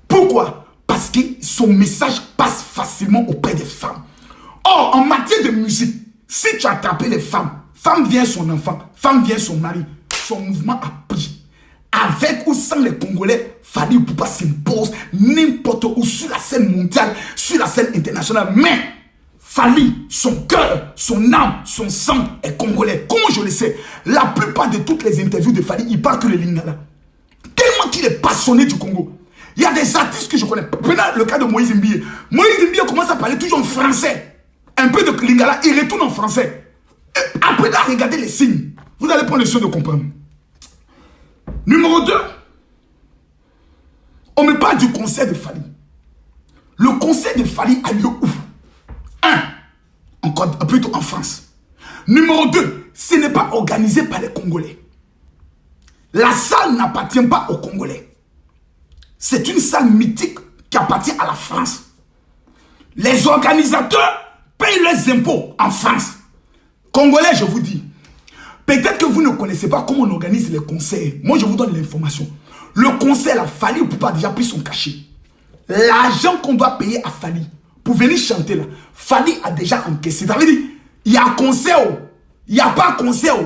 Pourquoi? Parce que son message passe facilement auprès des femmes. Or, en matière de musique, si tu as attrapé les femmes, femme vient son enfant, femme vient son mari, son mouvement a pris. Avec ou sans les Congolais, Fally Ipupa s'impose n'importe où sur la scène mondiale, sur la scène internationale. Mais Fally, son cœur, son âme, son sang est congolais. Comment je le sais? La plupart de toutes les interviews de Fally, il parle que le Lingala. Tellement qu'il est passionné du Congo. Il y a des artistes que je connais. Prenez le cas de Moïse Mbie. Moïse Mbie commence à parler toujours en français. Un peu de Lingala, il retourne en français. Et après, là, regardez les signes. Vous allez prendre le soin de comprendre. Numéro 2. On me parle du concert de Fally. Le concert de Fally a lieu où? 1. Plutôt en France. Numéro 2. Ce n'est pas organisé par les Congolais. La salle n'appartient pas aux Congolais. C'est une salle mythique qui appartient à la France. Les organisateurs payent leurs impôts en France. Congolais, je vous dis, peut-être que vous ne connaissez pas comment on organise les concerts. Moi, je vous donne l'information. Le concert, là, Fally Ipupa a déjà pris son cachet. L'argent qu'on doit payer à Fally pour venir chanter là, Fally a déjà encaissé. Ça veut dire, il y a concert, il n'y a pas concert.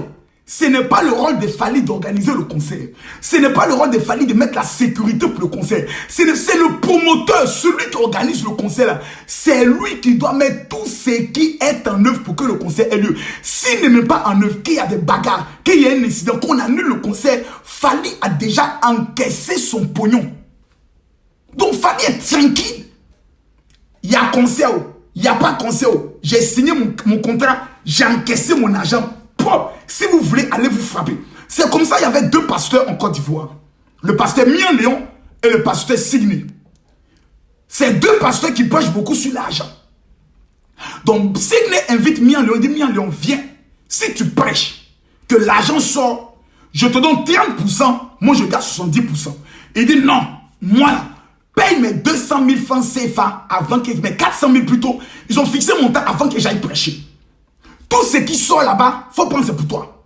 Ce n'est pas le rôle de Fally d'organiser le concert. Ce n'est pas le rôle de Fally de mettre la sécurité pour le concert. C'est le promoteur, celui qui organise le concert là. C'est lui qui doit mettre tout ce qui est en œuvre pour que le concert ait lieu. S'il ne met pas en œuvre, qu'il y a des bagarres, qu'il y a un incident, qu'on annule le concert, Fally a déjà encaissé son pognon. Donc Fally est tranquille. Il y a concert, il n'y a pas concert. J'ai signé mon contrat, j'ai encaissé mon argent propre. Si vous voulez, allez vous frapper. C'est comme ça, il y avait 2 pasteurs en Côte d'Ivoire. Le pasteur Mian Léon et le pasteur Signé. C'est deux pasteurs qui prêchent beaucoup sur l'argent. Donc, Signé invite Mian Léon, il dit Mian Léon, viens. Si tu prêches, que l'argent sort, je te donne 30%, moi je garde 70%. Il dit non, moi, paye mes 200 000 francs CFA avant que, mes 400 000 plutôt, ils ont fixé mon temps avant que j'aille prêcher. Tout ce qui sort là-bas, faut prendre, c'est pour toi.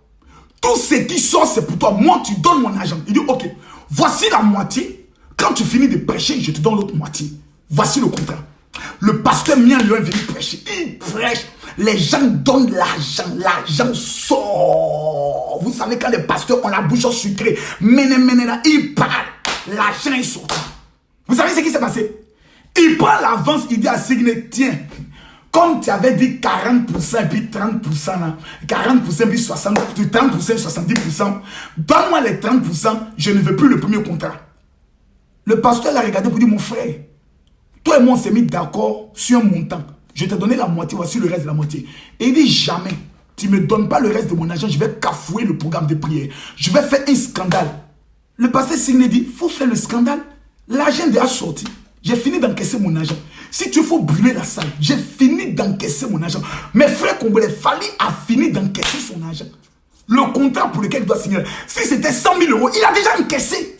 Tout ce qui sort, c'est pour toi. Moi, tu donnes mon argent. Il dit, ok, voici la moitié. Quand tu finis de prêcher, je te donne l'autre moitié. Voici le contrat. Le pasteur Mian Léon est venu prêcher. Il prêche. Les gens donnent l'argent. L'argent sort. Vous savez, quand les pasteurs ont la bouche sucrée, ils parlent. L'argent est sorti. Vous savez ce qui s'est passé? Il prend l'avance, il dit à Signé, tiens, comme tu avais dit 40% et puis 30%, là, 40% puis 60%, 30% et 70%, donne-moi les 30%, je ne veux plus le premier contrat. Le pasteur l'a regardé pour dire, mon frère, toi et moi on s'est mis d'accord sur un montant. Je t'ai donné la moitié, voici le reste de la moitié. Et il dit, jamais, tu ne me donnes pas le reste de mon argent, je vais cafouer le programme de prière. Je vais faire un scandale. Le pasteur Signé dit, il faut faire le scandale. L'argent est déjà sorti. J'ai fini d'encaisser mon argent. Si tu faut brûler la salle, j'ai fini d'encaisser mon argent. Mes frères congolais, Fally a fini d'encaisser son argent. Le contrat pour lequel il doit signer, si c'était 100 000 euros, il a déjà encaissé.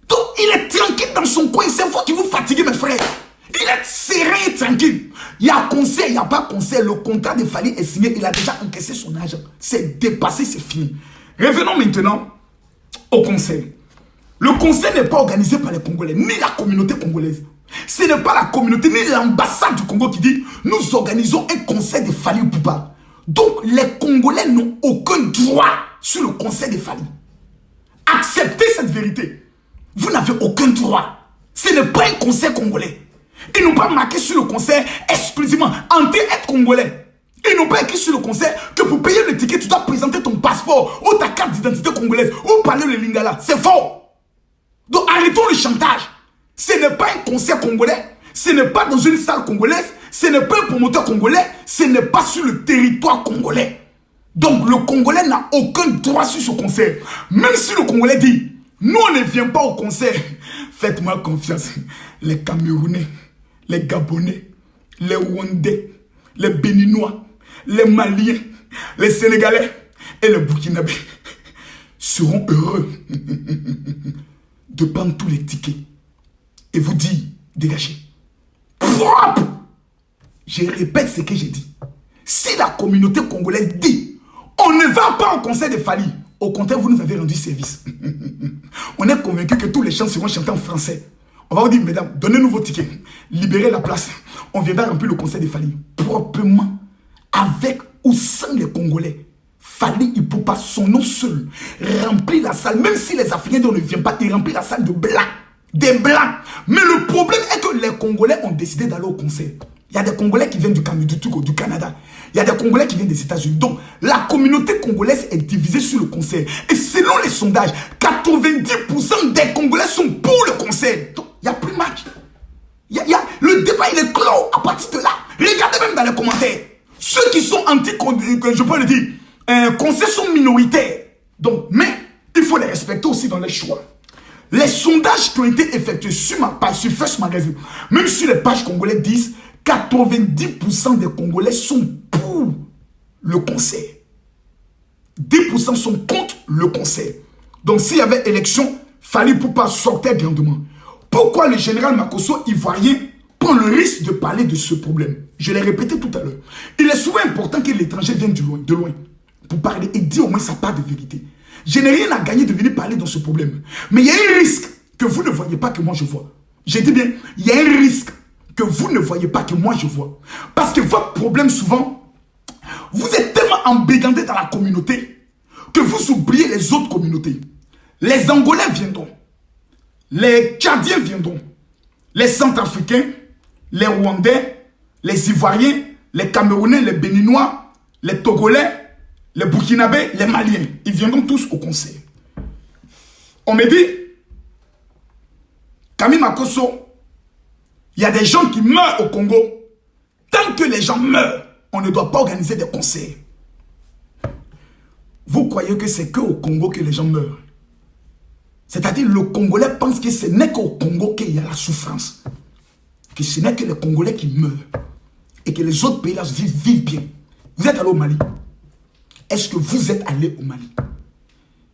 Donc, il est tranquille dans son coin. C'est vous qui vous fatiguez, mes frères. Il est serein et tranquille. Il y a conseil, il n'y a pas conseil. Le contrat de Fally est signé. Il a déjà encaissé son argent. C'est dépassé, c'est fini. Revenons maintenant au conseil. Le conseil n'est pas organisé par les Congolais, ni la communauté congolaise. Ce n'est pas la communauté, ni l'ambassade du Congo qui dit « Nous organisons un conseil de Fally Ipupa ». Donc, les Congolais n'ont aucun droit sur le conseil de Fally. Acceptez cette vérité. Vous n'avez aucun droit. Ce n'est pas un conseil congolais. Ils n'ont pas marqué sur le conseil exclusivement « Entrée être congolais ». Ils n'ont pas écrit sur le conseil que pour payer le ticket, tu dois présenter ton passeport ou ta carte d'identité congolaise ou parler le lingala. C'est faux. Donc arrêtons le chantage. Ce n'est pas un conseil congolais, ce n'est pas dans une salle congolaise, ce n'est pas un promoteur congolais, ce n'est pas sur le territoire congolais. Donc le Congolais n'a aucun droit sur ce conseil. Même si le Congolais dit, nous on ne vient pas au conseil, faites-moi confiance. Les Camerounais, les Gabonais, les Rwandais, les Béninois, les Maliens, les Sénégalais et les Burkinabés seront heureux de prendre tous les tickets et vous dire, dégagez. Propre. Je répète ce que j'ai dit. Si la communauté congolaise dit, on ne va pas au conseil de Fally, au contraire, vous nous avez rendu service. On est convaincu que tous les chants seront chantés en français. On va vous dire, mesdames, donnez-nous vos tickets, libérez la place. On viendra remplir le conseil de Fally proprement, avec ou sans les Congolais. Fally Ipupa, son nom seul, remplit la salle. Même si les Africains ne viennent pas, il remplit la salle de blancs. Des blancs. Mais le problème est que les Congolais ont décidé d'aller au conseil. Il y a des Congolais qui viennent du Canada. Il y a des Congolais qui viennent des États-Unis. Donc, la communauté congolaise est divisée sur le conseil. Et selon les sondages, 90% des Congolais sont pour le conseil. Donc, il n'y a plus de match. Le débat, il est clos à partir de là. Regardez même dans les commentaires. Ceux qui sont je peux le dire, conseils sont minoritaires. Donc, mais il faut les respecter aussi dans les choix. Les sondages qui ont été effectués sur ma page, sur First Magazine, même sur les pages congolaises, disent 90% des Congolais sont pour le conseil. 10% sont contre le conseil. Donc, s'il y avait élection, Fally Ipupa sortait grandement. Pourquoi le général Makosso ivoirien prend le risque de parler de ce problème? Je l'ai répété tout à l'heure. Il est souvent important que l'étranger vienne de loin pour parler et dire au moins sa part de vérité. Je n'ai rien à gagner de venir parler dans ce problème. Mais il y a un risque que vous ne voyez pas que moi je vois. J'ai dit bien, il y a un risque que vous ne voyez pas que moi je vois. Parce que votre problème souvent, vous êtes tellement embéganté dans la communauté que vous oubliez les autres communautés. Les Angolais viendront. Les Tchadiens viendront. Les Centrafricains, les Rwandais, les Ivoiriens, les Camerounais, les Béninois, les Togolais, les Burkinabés, les Maliens, ils viendront tous au conseil. On me dit, Camille Makosso, il y a des gens qui meurent au Congo. Tant que les gens meurent, on ne doit pas organiser des conseils. Vous croyez que c'est qu'au Congo que les gens meurent? C'est-à-dire le Congolais pense que ce n'est qu'au Congo qu'il y a la souffrance. Que ce n'est que les Congolais qui meurent. Et que les autres pays là vivent bien. Vous êtes allé au Mali? Est-ce que vous êtes allé au Mali?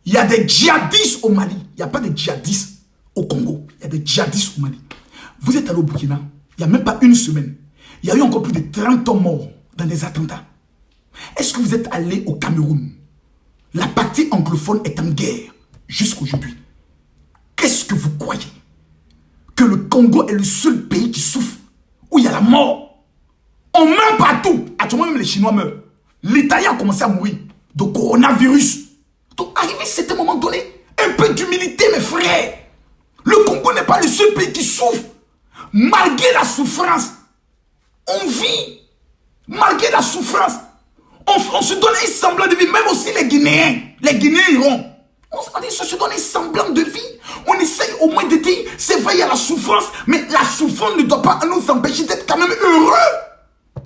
Il y a des djihadistes au Mali. Il n'y a pas de djihadistes au Congo. Il y a des djihadistes au Mali. Vous êtes allé au Burkina? Il n'y a même pas une semaine. Il y a eu encore plus de 30 hommes morts dans des attentats. Est-ce que vous êtes allé au Cameroun? La partie anglophone est en guerre jusqu'aujourd'hui. Qu'est-ce que vous croyez? Que le Congo est le seul pays qui souffre, où il y a la mort. On meurt partout. Actuellement, même les Chinois meurent. L'Italie a commencé à mourir de coronavirus. Donc, arrivé à cet moment donné, un peu d'humilité, mes frères. Le Congo n'est pas le seul pays qui souffre. Malgré la souffrance, on vit. Malgré la souffrance, on se donne un semblant de vie. Même aussi les Guinéens iront. On se donne un semblant de vie. On essaye au moins de dire, c'est vrai, il y a la souffrance, mais la souffrance ne doit pas nous empêcher d'être quand même heureux.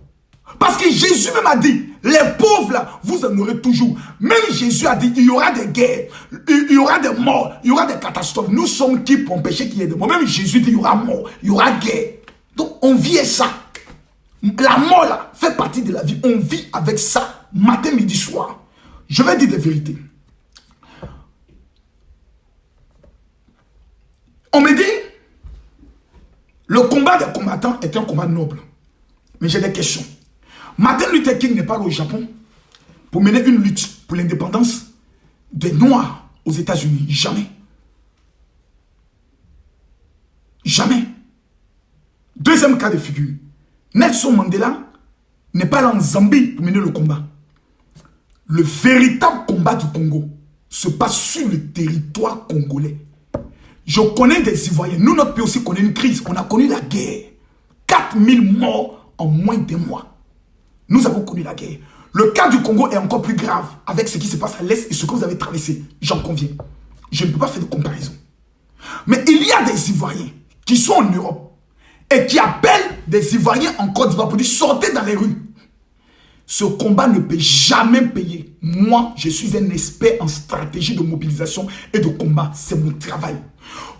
Parce que Jésus même a dit, les pauvres là, vous en aurez toujours. Même Jésus a dit, il y aura des guerres, il y aura des morts, il y aura des catastrophes. Nous sommes qui pour empêcher qu'il y ait des morts? Même Jésus dit, il y aura mort, il y aura guerre. Donc on vit ça. La mort là fait partie de la vie. On vit avec ça, matin, midi, soir. Je vais dire des vérités. On me dit, le combat des combattants est un combat noble. Mais j'ai des questions. Martin Luther King n'est pas allé au Japon pour mener une lutte pour l'indépendance des Noirs aux États-Unis. Jamais. Jamais. Deuxième cas de figure. Nelson Mandela n'est pas allé en Zambie pour mener le combat. Le véritable combat du Congo se passe sur le territoire congolais. Je connais des Ivoiriens. Nous, notre pays aussi connaît une crise. On a connu la guerre. 4000 morts en moins d'un mois. Nous avons connu la guerre. Le cas du Congo est encore plus grave avec ce qui se passe à l'Est et ce que vous avez traversé. J'en conviens. Je ne peux pas faire de comparaison. Mais il y a des Ivoiriens qui sont en Europe et qui appellent des Ivoiriens en Côte d'Ivoire pour dire sortez dans les rues. Ce combat ne peut jamais payer. Moi, je suis un expert en stratégie de mobilisation et de combat. C'est mon travail.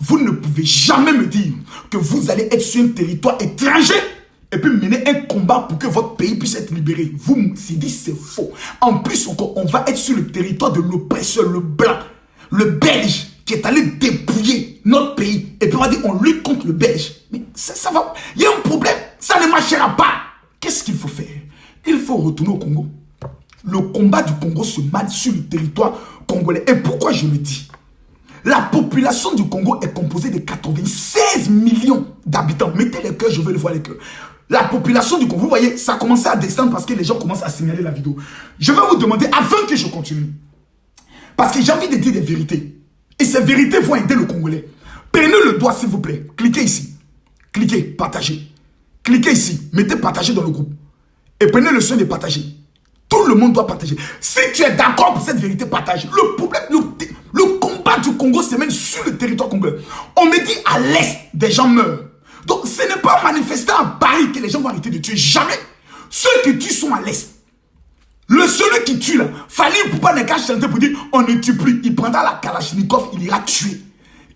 Vous ne pouvez jamais me dire que vous allez être sur un territoire étranger et puis mener un combat pour que votre pays puisse être libéré. Vous me dites c'est faux. En plus, encore, on va être sur le territoire de l'oppresseur, le blanc, le belge, qui est allé dépouiller notre pays. Et puis on va dire on lutte contre le belge. Mais ça va. Il y a un problème. Ça ne marchera pas. Qu'est-ce qu'il faut faire? Il faut retourner au Congo. Le combat du Congo se mène sur le territoire congolais. Et pourquoi je le dis? La population du Congo est composée de 96 millions d'habitants. Mettez les cœurs, je veux le voir les cœurs. La population du Congo, vous voyez, ça a commencé à descendre parce que les gens commencent à signaler la vidéo. Je vais vous demander, avant que je continue, parce que j'ai envie de dire des vérités. Et ces vérités vont aider le Congolais. Prenez le doigt, s'il vous plaît. Cliquez ici. Cliquez, partagez. Cliquez ici, mettez partager dans le groupe. Et prenez le soin de partager. Tout le monde doit partager. Si tu es d'accord pour cette vérité, partage. Le problème, le combat du Congo se mène sur le territoire congolais. On me dit à l'Est, des gens meurent. Donc ce n'est pas en manifestant à Paris que les gens vont arrêter de tuer. Jamais. Ceux qui tuent sont à l'Est. Celui qui tue là, Fali Poupa n'est qu'à chanter pour dire on ne tue plus. Il prendra la Kalachnikov, il ira tuer.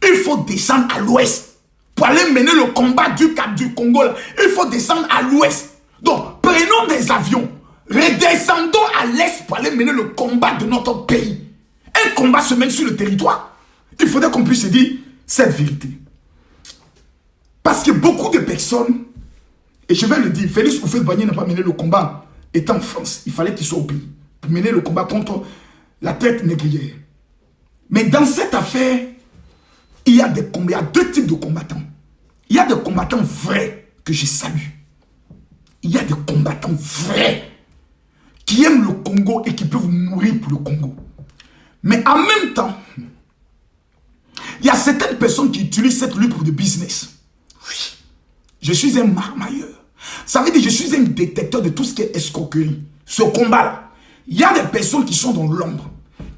Il faut descendre à l'Ouest. Pour aller mener le combat du Cap du Congo là, il faut descendre à l'Ouest. Donc prenons des avions. Redescendons à l'Est pour aller mener le combat de notre pays. Un combat se mène sur le territoire. Il faudrait qu'on puisse se dire cette vérité. Parce que beaucoup de personnes, et je vais le dire, Félix Houphouët-Boigny n'a pas mené le combat étant en France. Il fallait qu'il soit au pays pour mener le combat contre la traite négrière. Mais dans cette affaire, il y a deux types de combattants. Il y a des combattants vrais que je salue. Il y a des combattants vrais qui aiment le Congo et qui peuvent mourir pour le Congo. Mais en même temps, il y a certaines personnes qui utilisent cette lutte pour du business. Oui, je suis un marmailleur. Ça veut dire que je suis un détecteur de tout ce qui est escroquerie. Ce combat-là, il y a des personnes qui sont dans l'ombre,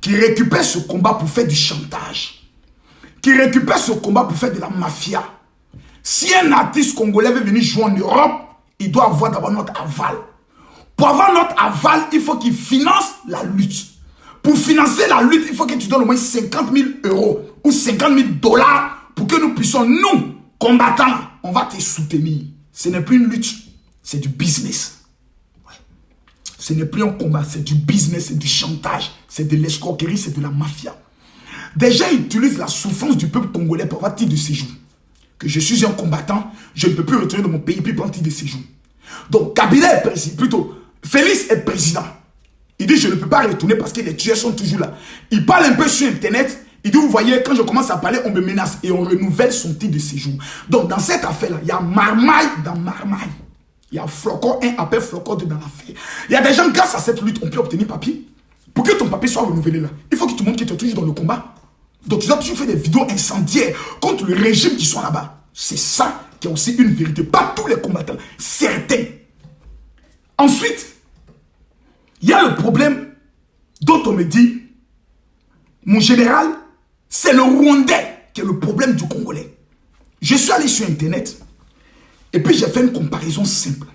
qui récupèrent ce combat pour faire du chantage, qui récupèrent ce combat pour faire de la mafia. Si un artiste congolais veut venir jouer en Europe, il doit avoir d'abord notre aval. Pour avoir notre aval, il faut qu'il finance la lutte. Pour financer la lutte, il faut que tu donnes au moins 50 000 euros ou 50 000 dollars pour que nous puissions, nous, combattants, on va te soutenir. Ce n'est plus une lutte, c'est du business. Ouais. Ce n'est plus un combat, c'est du business, c'est du chantage, c'est de l'escroquerie, c'est de la mafia. Des gens utilisent la souffrance du peuple congolais pour avoir titre de séjour. Que je suis un combattant, je ne peux plus retourner dans mon pays puis prendre titre de séjour. Donc Kabila est président, plutôt Félix est président. Il dit je ne peux pas retourner parce que les tueurs sont toujours là. Il parle un peu sur internet. Il dit vous voyez quand je commence à parler on me menace et on renouvelle son titre de séjour. Donc dans cette affaire là il y a marmaille dans marmaille. Il y a flocon 1 appelle flocon 2 dans l'affaire. Il y a des gens grâce à cette lutte on peut obtenir papier. Pour que ton papier soit renouvelé là, il faut que tu montres que tu es toujours dans le combat. Donc tu dois toujours faire des vidéos incendiaires contre le régime qui sont là-bas. C'est ça qui est aussi une vérité. Pas tous les combattants, certains. Ensuite, il y a le problème dont on me dit, mon général, c'est le Rwandais qui est le problème du Congolais. Je suis allé sur Internet et puis j'ai fait une comparaison simple.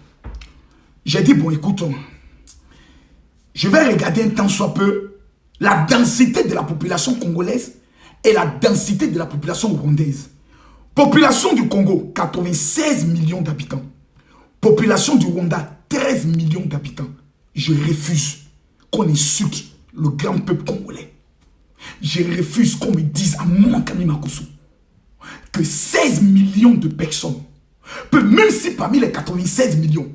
J'ai dit, bon écoute, je vais regarder un temps soit peu la densité de la population congolaise et la densité de la population rwandaise. Population du Congo, 96 millions d'habitants. Population du Rwanda, 13 millions d'habitants. Je refuse qu'on insulte le grand peuple congolais. Je refuse qu'on me dise à mon Kami Makosso que 16 millions de personnes, même si parmi les 96 millions,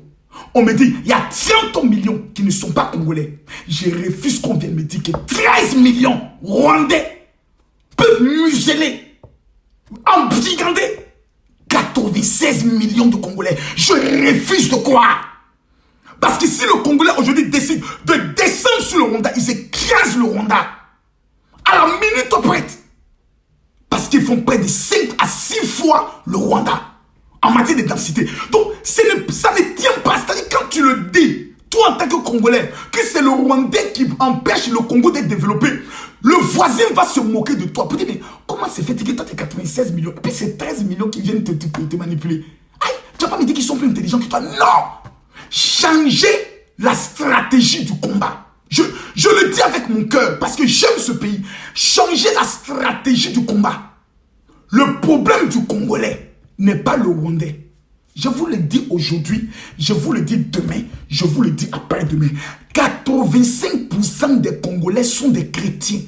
on me dit il y a 30 millions qui ne sont pas congolais. Je refuse qu'on vienne me dire que 13 millions rwandais peuvent museler, embrigander 96 millions de Congolais. Je refuse de croire. Parce que si le Congolais aujourd'hui décide de descendre sur le Rwanda, ils écrasent le Rwanda à la minute prête. Parce qu'ils font près de 5 à 6 fois le Rwanda en matière de densité. Donc ça ne tient pas. C'est-à-dire quand tu le dis, toi en tant que Congolais, que c'est le Rwandais qui empêche le Congo d'être développé, le voisin va se moquer de toi. Pour dire, mais comment c'est fait que toi tu es 96 millions et puis c'est 13 millions qui viennent te manipuler. Aïe, tu vas pas me dire qu'ils sont plus intelligents que toi. Non. Changer la stratégie du combat. Je le dis avec mon cœur parce que j'aime ce pays. Changer la stratégie du combat. Le problème du Congolais n'est pas le Rwandais. Je vous le dis aujourd'hui, je vous le dis demain, je vous le dis après-demain. 85% des Congolais sont des chrétiens.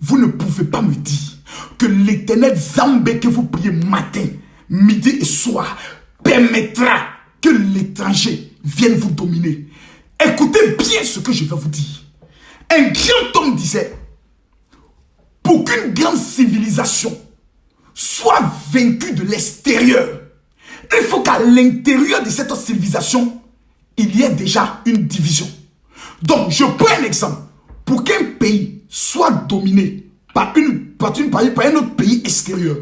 Vous ne pouvez pas me dire que l'éternel Zambé que vous priez matin, midi et soir permettra que l'étranger vienne vous dominer. Écoutez bien ce que je vais vous dire. Un grand homme disait, pour qu'une grande civilisation soit vaincue de l'extérieur, il faut qu'à l'intérieur de cette civilisation, il y ait déjà une division. Donc, je prends un exemple. Pour qu'un pays soit dominé par un autre pays extérieur,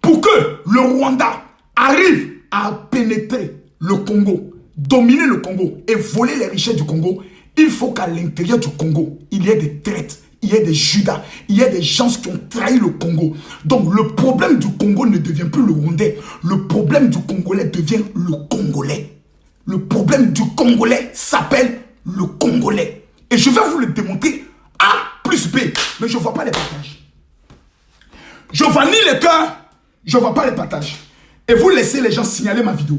pour que le Rwanda arrive à pénétrer le Congo, dominer le Congo et voler les richesses du Congo, il faut qu'à l'intérieur du Congo, il y ait des traîtres, il y ait des Judas, il y ait des gens qui ont trahi le Congo. Donc le problème du Congo ne devient plus le Rwandais. Le problème du Congolais devient le Congolais. Le problème du Congolais s'appelle le Congolais. Et je vais vous le démontrer A plus B. Mais je ne vois pas les partages. Je vois ni les cœurs, je ne vois pas les partages. Et vous laissez les gens signaler ma vidéo.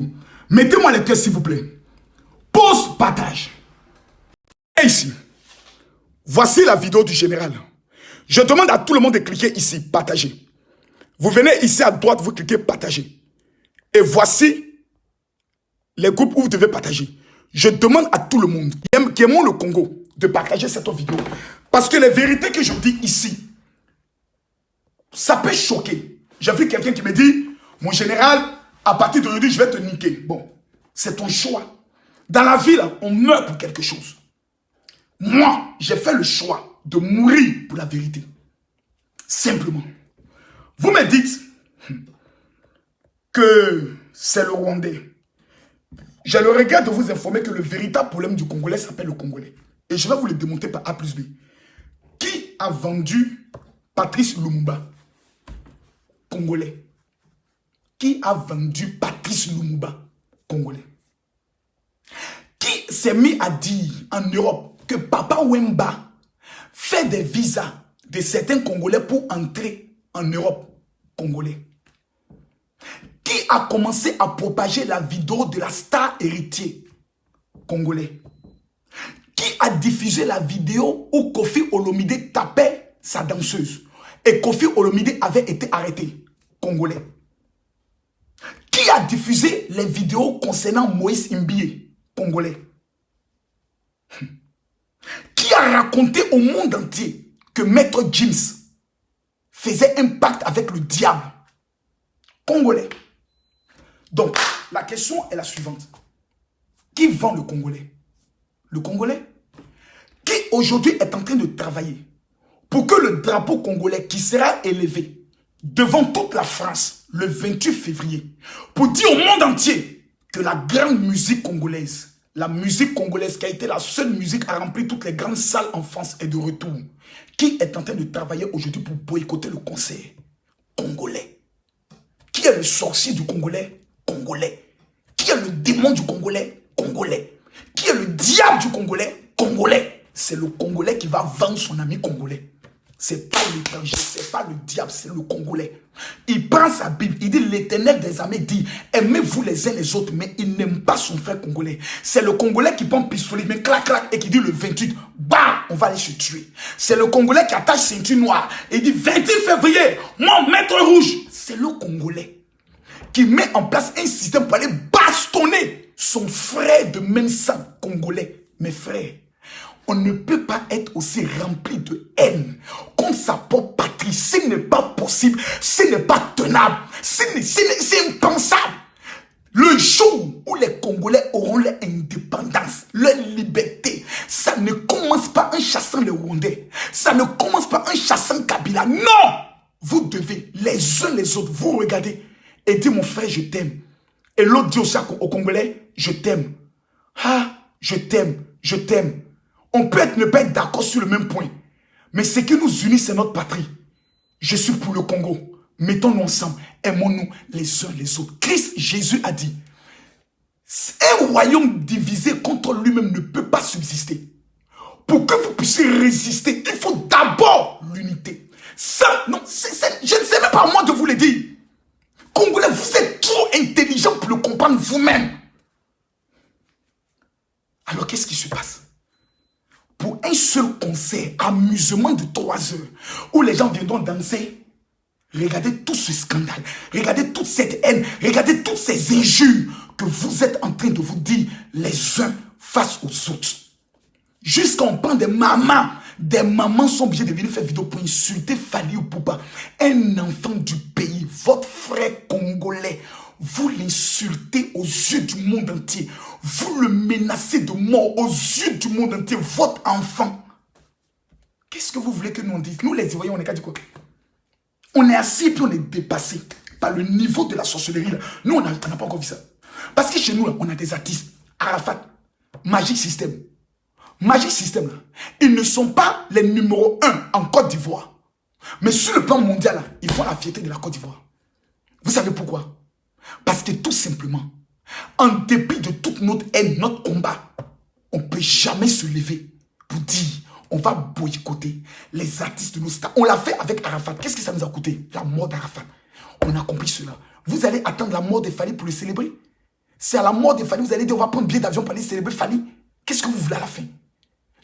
Mettez-moi les cœurs s'il vous plaît. Pause, partage. Et ici, voici la vidéo du général. Je demande à tout le monde de cliquer ici, partager. Vous venez ici à droite, vous cliquez partager. Et voici les groupes où vous devez partager. Je demande à tout le monde qui aime le Congo de partager cette vidéo. Parce que les vérités que je dis ici, ça peut choquer. J'ai vu quelqu'un qui me dit, mon général, à partir d'aujourd'hui, je vais te niquer. Bon, c'est ton choix. Dans la vie, là, on meurt pour quelque chose. Moi, j'ai fait le choix de mourir pour la vérité. Simplement. Vous me dites que c'est le Rwandais. J'ai le regret de vous informer que le véritable problème du Congolais s'appelle le Congolais. Et je vais vous le démontrer par A plus B. Qui a vendu Patrice Lumumba? Congolais. Qui a vendu Patrice Lumumba? Congolais. Qui s'est mis à dire en Europe que Papa Wemba fait des visas de certains Congolais pour entrer en Europe. Congolais. Qui a commencé à propager la vidéo de la star héritier? Congolais. Qui a diffusé la vidéo où Kofi Olomide tapait sa danseuse et Kofi Olomide avait été arrêté? Congolais. Qui a diffusé les vidéos concernant Moïse Mbie? Congolais. Qui a raconté au monde entier que Maître James faisait un pacte avec le diable? Congolais. Donc, la question est la suivante. Qui vend le Congolais? Le Congolais? Qui aujourd'hui est en train de travailler pour que le drapeau congolais qui sera élevé devant toute la France le 28 février, pour dire au monde entier que la grande musique congolaise, la musique congolaise qui a été la seule musique à remplir toutes les grandes salles en France est de retour. Qui est en train de travailler aujourd'hui pour boycotter le concert? Congolais. Qui est le sorcier du Congolais? Congolais. Qui est le démon du Congolais? Congolais. Qui est le diable du Congolais? Congolais. C'est le Congolais qui va vendre son ami congolais. C'est pas l'étranger, c'est pas le diable, c'est le Congolais. Il prend sa Bible, il dit l'Éternel des armées dit aimez-vous les uns les autres, mais il n'aime pas son frère congolais. C'est le Congolais qui prend pistolet, mais clac clac, et qui dit le 28, bah, on va aller se tuer. C'est le Congolais qui attache ceinture noire et dit 28 février, mon maître rouge. C'est le Congolais qui met en place un système pour aller bastonner son frère de même sang congolais. Mes frères, on ne peut pas être aussi rempli de haine contre sa propre patrie. Ce n'est pas possible, ce n'est pas tenable, c'est impensable. Le jour où les Congolais auront leur indépendance, leur liberté, ça ne commence pas en chassant les Rwandais, ça ne commence pas en chassant Kabila. Non! Vous devez, les uns les autres, vous regardez et dire mon frère, je t'aime. Et l'autre dit aussi au Congolais, je t'aime. Ah, je t'aime, je t'aime. On peut ne pas être d'accord sur le même point. Mais ce qui nous unit, c'est notre patrie. Je suis pour le Congo. Mettons-nous ensemble. Aimons-nous les uns les autres. Christ Jésus a dit, un royaume divisé contre lui-même ne peut pas subsister. Pour que vous puissiez résister, il faut d'abord l'unité. Ça, non, je ne sais même pas moi de vous le dire. Congolais, vous êtes trop intelligents pour le comprendre vous-même. Alors qu'est-ce qui se passe? Pour un seul concert, amusement de 3 heures, où les gens viendront danser, regardez tout ce scandale, regardez toute cette haine, regardez toutes ces injures que vous êtes en train de vous dire les uns face aux autres. Jusqu'à on prend des mamans sont obligées de venir faire vidéo pour insulter Fali ou Poupa, un enfant du pays, votre frère congolais. Vous l'insultez aux yeux du monde entier. Vous le menacez de mort aux yeux du monde entier. Votre enfant. Qu'est-ce que vous voulez que nous on dise? Nous les Ivoiriens, on est qu'à dire quoi? On est assis puis on est dépassé par le niveau de la sorcellerie. Là. Nous, on n'a pas encore vu ça. Parce que chez nous, là, on a des artistes. Arafat, Magic System. Magic System, là, ils ne sont pas les numéros 1 en Côte d'Ivoire. Mais sur le plan mondial, là, ils font la fierté de la Côte d'Ivoire. Vous savez pourquoi? Parce que tout simplement, en dépit de toute notre haine, notre combat, on ne peut jamais se lever pour dire on va boycotter les artistes de nos stars. On l'a fait avec Arafat. Qu'est-ce que ça nous a coûté? La mort d'Arafat. On a compris cela. Vous allez attendre la mort de Fali pour le célébrer? C'est à la mort de Fali, vous allez dire on va prendre billet d'avion pour aller célébrer Fali? Qu'est-ce que vous voulez à la fin?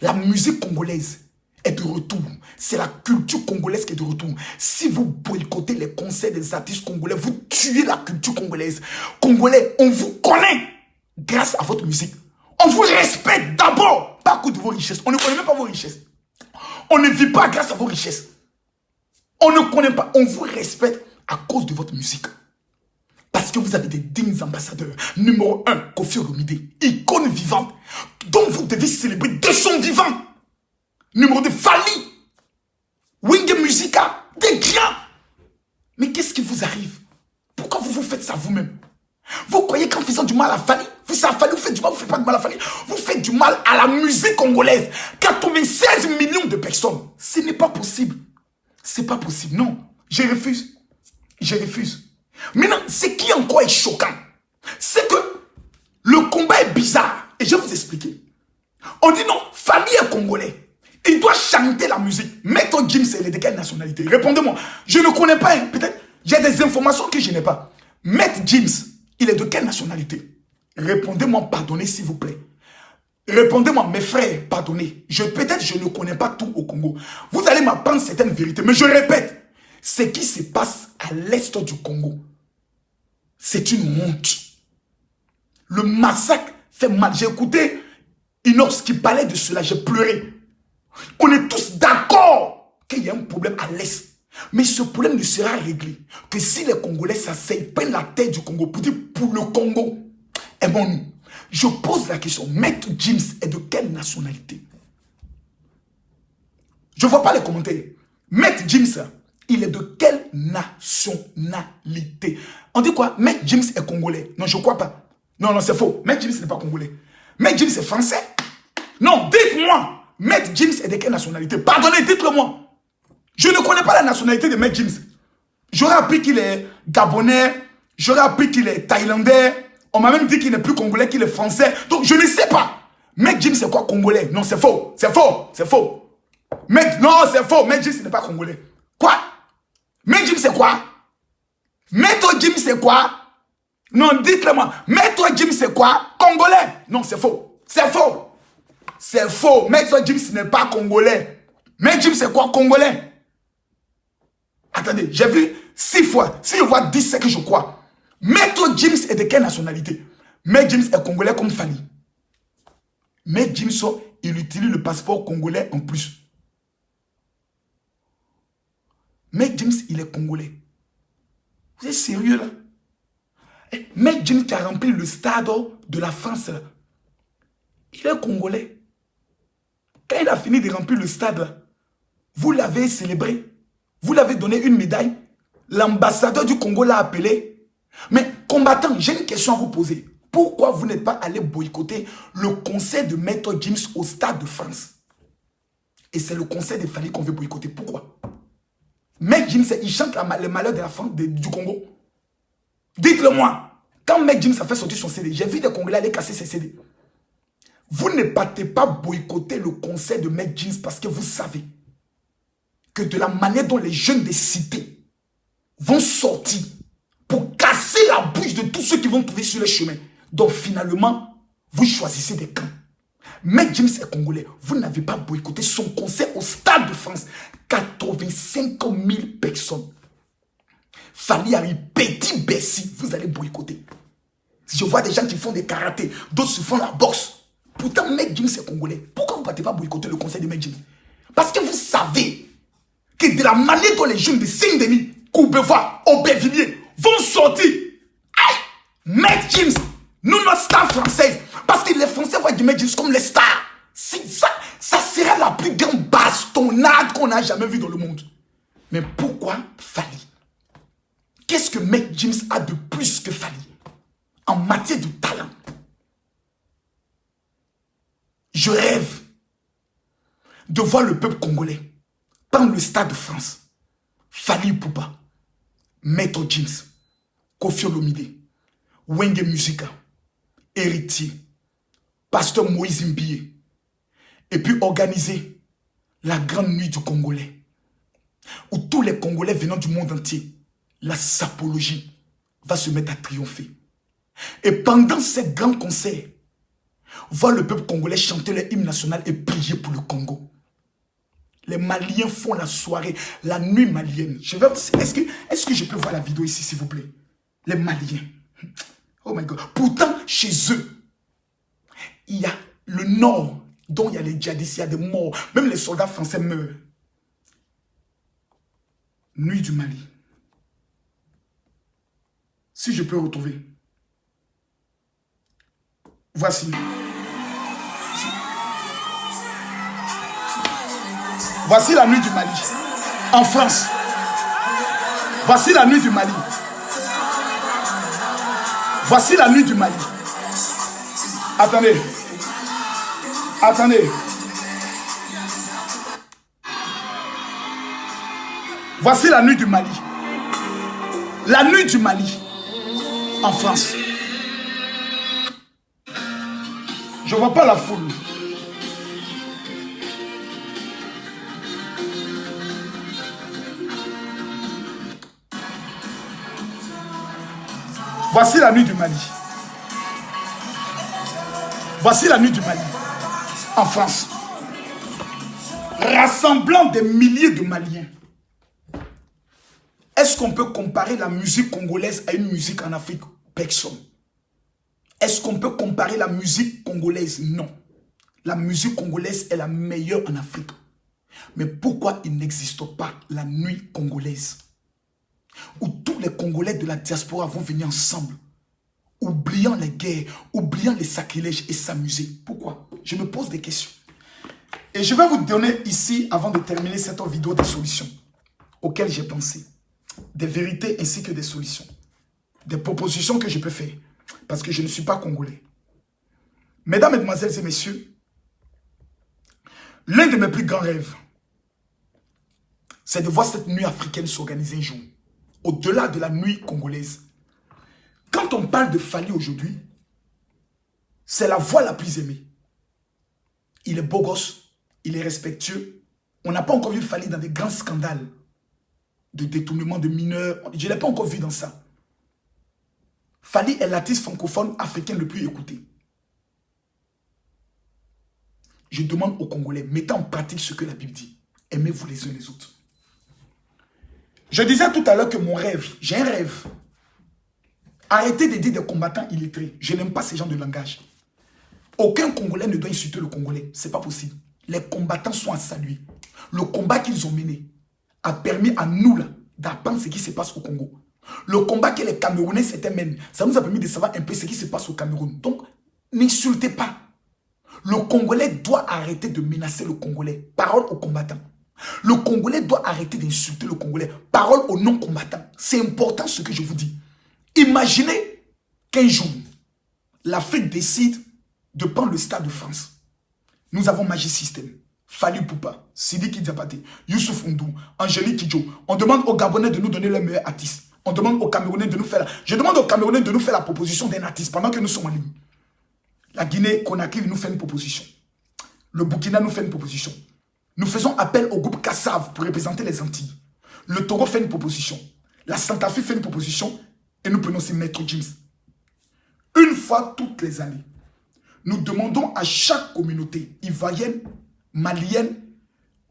La musique congolaise est de retour. C'est la culture congolaise qui est de retour. Si vous boycottez les concerts des artistes congolais, vous tuez la culture congolaise. Congolais, on vous connaît grâce à votre musique. On vous respecte d'abord, pas à cause de vos richesses. On ne connaît même pas vos richesses. On ne vit pas grâce à vos richesses. On ne connaît pas. On vous respecte à cause de votre musique. Parce que vous avez des dignes ambassadeurs. Numéro 1, Kofi Olomide, icône vivante, dont vous devez célébrer de son vivant. Numéro 2, Fali, Wing Musica, des grands. Mais qu'est-ce qui vous arrive? Pourquoi vous vous faites ça vous-même? Vous croyez qu'en faisant du mal à Fali, vous faites du mal, vous ne faites pas de mal à Fali, vous faites du mal à la musique congolaise. 96 millions de personnes. Ce n'est pas possible. C'est pas possible, non. Je refuse. Je refuse. Maintenant, ce qui encore est choquant, c'est que le combat est bizarre. Et je vais vous expliquer. On dit non, Fali est congolais. Il doit chanter la musique. Maître Gims, il est de quelle nationalité? Répondez-moi. Je ne connais pas, hein. Peut-être, j'ai des informations que je n'ai pas. Maître Gims, il est de quelle nationalité? Répondez-moi, pardonnez s'il vous plaît. Répondez-moi, mes frères, pardonnez. Peut-être je ne connais pas tout au Congo. Vous allez m'apprendre certaines vérités. Mais je répète, ce qui se passe à l'est du Congo, c'est une honte. Le massacre fait mal. J'ai écouté Inox qui parlait de cela, j'ai pleuré. On est tous d'accord qu'il y a un problème à l'est. Mais ce problème ne sera réglé que si les Congolais s'asseyent, prennent la tête du Congo pour dire pour le Congo, aimons-nous. Je pose la question, Maître Gims est de quelle nationalité? Je ne vois pas les commentaires. Maître Gims, il est de quelle nationalité? On dit quoi? Maître Gims est congolais. Non, je ne crois pas. Non, non, c'est faux. Maître Gims n'est pas congolais. Maître Gims est français. Non, dites-moi. Maître Gims est de quelle nationalité? Pardonnez, dites-le moi. Je ne connais pas la nationalité de Maître Gims. J'aurais appris qu'il est gabonais. J'aurais appris qu'il est thaïlandais. On m'a même dit qu'il n'est plus congolais, qu'il est français. Donc, je ne sais pas. Maître Gims, c'est quoi congolais? Non, c'est faux. C'est faux. C'est faux. Non, c'est faux. Maître Gims n'est pas congolais. Quoi? Maître Gims, c'est quoi? Maître Gims, c'est quoi? Non, dites-le moi. Maître Gims, c'est quoi? Congolais. Non, c'est faux. C'est faux. C'est faux. Maître Gims n'est pas congolais. Maître Gims, c'est quoi? Congolais. Attendez, j'ai vu 6 fois. Si je vois 10, c'est que je crois. Maître Gims est de quelle nationalité? Maître Gims est congolais comme Fanny. Maître Gims, il utilise le passeport congolais en plus. Maître Gims, il est congolais. Vous êtes sérieux là? Maître Gims qui a rempli le stade de la France là. Il est congolais. Quand il a fini de remplir le stade là, vous l'avez célébré. Vous l'avez donné une médaille. L'ambassadeur du Congo l'a appelé. Mais combattant, j'ai une question à vous poser. Pourquoi vous n'êtes pas allé boycotter le concert de Maître Gims au Stade de France? Et c'est le concert de Fanny qu'on veut boycotter. Pourquoi? Maître Gims, il chante le malheur de la France, du Congo. Dites-le moi. Quand Maître Gims a fait sortir son CD, j'ai vu des Congolais aller casser ses CD. Vous ne partez pas boycotter le concert de Maître Gims parce que vous savez que de la manière dont les jeunes des cités vont sortir pour casser la bouche de tous ceux qui vont trouver sur le chemin. Donc finalement, vous choisissez des camps. Maître Gims est congolais. Vous n'avez pas boycotté son concert au Stade de France. 85 000 personnes. Fali Harry, petit Bessie, vous allez boycotter. Je vois des gens qui font des karatés, d'autres se font la boxe. Pourtant, Maître Gims est congolais. Pourquoi vous ne partez pas boycotter le concert de Maître Gims? Parce que vous savez que de la manière dont les jeunes de Saint-Denis, Courbevoie, Aubervilliers vont sortir. Aïe! Maître Gims, nous, notre star française. Parce que les Français voient du Maître Gims comme les stars. Ça serait la plus grande bastonnade qu'on a jamais vue dans le monde. Mais pourquoi Fali? Qu'est-ce que Maître Gims a de plus que Fali en matière de talent? Je rêve de voir le peuple congolais prendre le Stade de France. Fali Poupa, Maître Gims, Koffi Olomide, Wenge Musica, Héritier, Pasteur Moïse Mbie, et puis organiser la grande nuit du Congolais, où tous les Congolais venant du monde entier, la sapologie va se mettre à triompher. Et pendant ce grand concert, voir le peuple congolais chanter le hymne national et prier pour le Congo. Les Maliens font la soirée, la nuit malienne. Est-ce que je peux voir la vidéo ici, s'il vous plaît? Les Maliens. Oh my God. Pourtant, chez eux, il y a le nord, dont il y a les djihadistes, il y a des morts. Même les soldats français meurent. Nuit du Mali. Si je peux retrouver. Voici. Voici la nuit du Mali. En France. Voici la nuit du Mali. Voici la nuit du Mali. Attendez. Attendez. Voici la nuit du Mali. La nuit du Mali. En France. Je ne vois pas la foule. Voici la nuit du Mali. Voici la nuit du Mali. En France. Rassemblant des milliers de Maliens. Est-ce qu'on peut comparer la musique congolaise à une musique en Afrique? Personne. Est-ce qu'on peut comparer la musique congolaise? Non. La musique congolaise est la meilleure en Afrique. Mais pourquoi il n'existe pas la nuit congolaise? Où tous les Congolais de la diaspora vont venir ensemble, oubliant les guerres, oubliant les sacrilèges et s'amuser. Pourquoi? Je me pose des questions. Et je vais vous donner ici, avant de terminer cette vidéo, des solutions auxquelles j'ai pensé. Des vérités ainsi que des solutions. Des propositions que je peux faire. Parce que je ne suis pas congolais. Mesdames, mesdemoiselles et messieurs, l'un de mes plus grands rêves, c'est de voir cette nuit africaine s'organiser un jour. Au-delà de la nuit congolaise. Quand on parle de Fally aujourd'hui, c'est la voix la plus aimée. Il est beau gosse, il est respectueux. On n'a pas encore vu Fally dans des grands scandales de détournement de mineurs. Je ne l'ai pas encore vu dans ça. Fally est l'artiste francophone africain le plus écouté. Je demande aux Congolais, mettez en pratique ce que la Bible dit. Aimez-vous les uns les autres. Je disais tout à l'heure que mon rêve, j'ai un rêve. Arrêtez de dire des combattants illettrés. Je n'aime pas ces gens de langage. Aucun Congolais ne doit insulter le Congolais. Ce n'est pas possible. Les combattants sont à saluer. Le combat qu'ils ont mené a permis à nous d'apprendre ce qui se passe au Congo. Le combat que les Camerounais s'étaient menés, ça nous a permis de savoir un peu ce qui se passe au Cameroun. Donc, n'insultez pas. Le Congolais doit arrêter de menacer le Congolais. Parole aux combattants. Le Congolais doit arrêter d'insulter le Congolais. Parole aux non-combattants. C'est important ce que je vous dis. Imaginez qu'un jour, l'Afrique décide de prendre le Stade de France. Nous avons Magic System, Fally Ipupa, Sidiki Diabaté, Youssouf N'Dour, Angélique Kidjo. On demande aux Gabonais de nous donner leur meilleur artiste. On demande aux Camerounais de nous faire Je demande aux Camerounais de nous faire la proposition d'un artiste pendant que nous sommes en ligne. La Guinée-Conakry nous fait une proposition. Le Burkina nous fait une proposition. Nous faisons appel au groupe Kassav pour représenter les Antilles. Le Togo fait une proposition. La Santa Fe fait une proposition. Et nous prenons aussi Maître James. Une fois toutes les années, nous demandons à chaque communauté ivoirienne, malienne,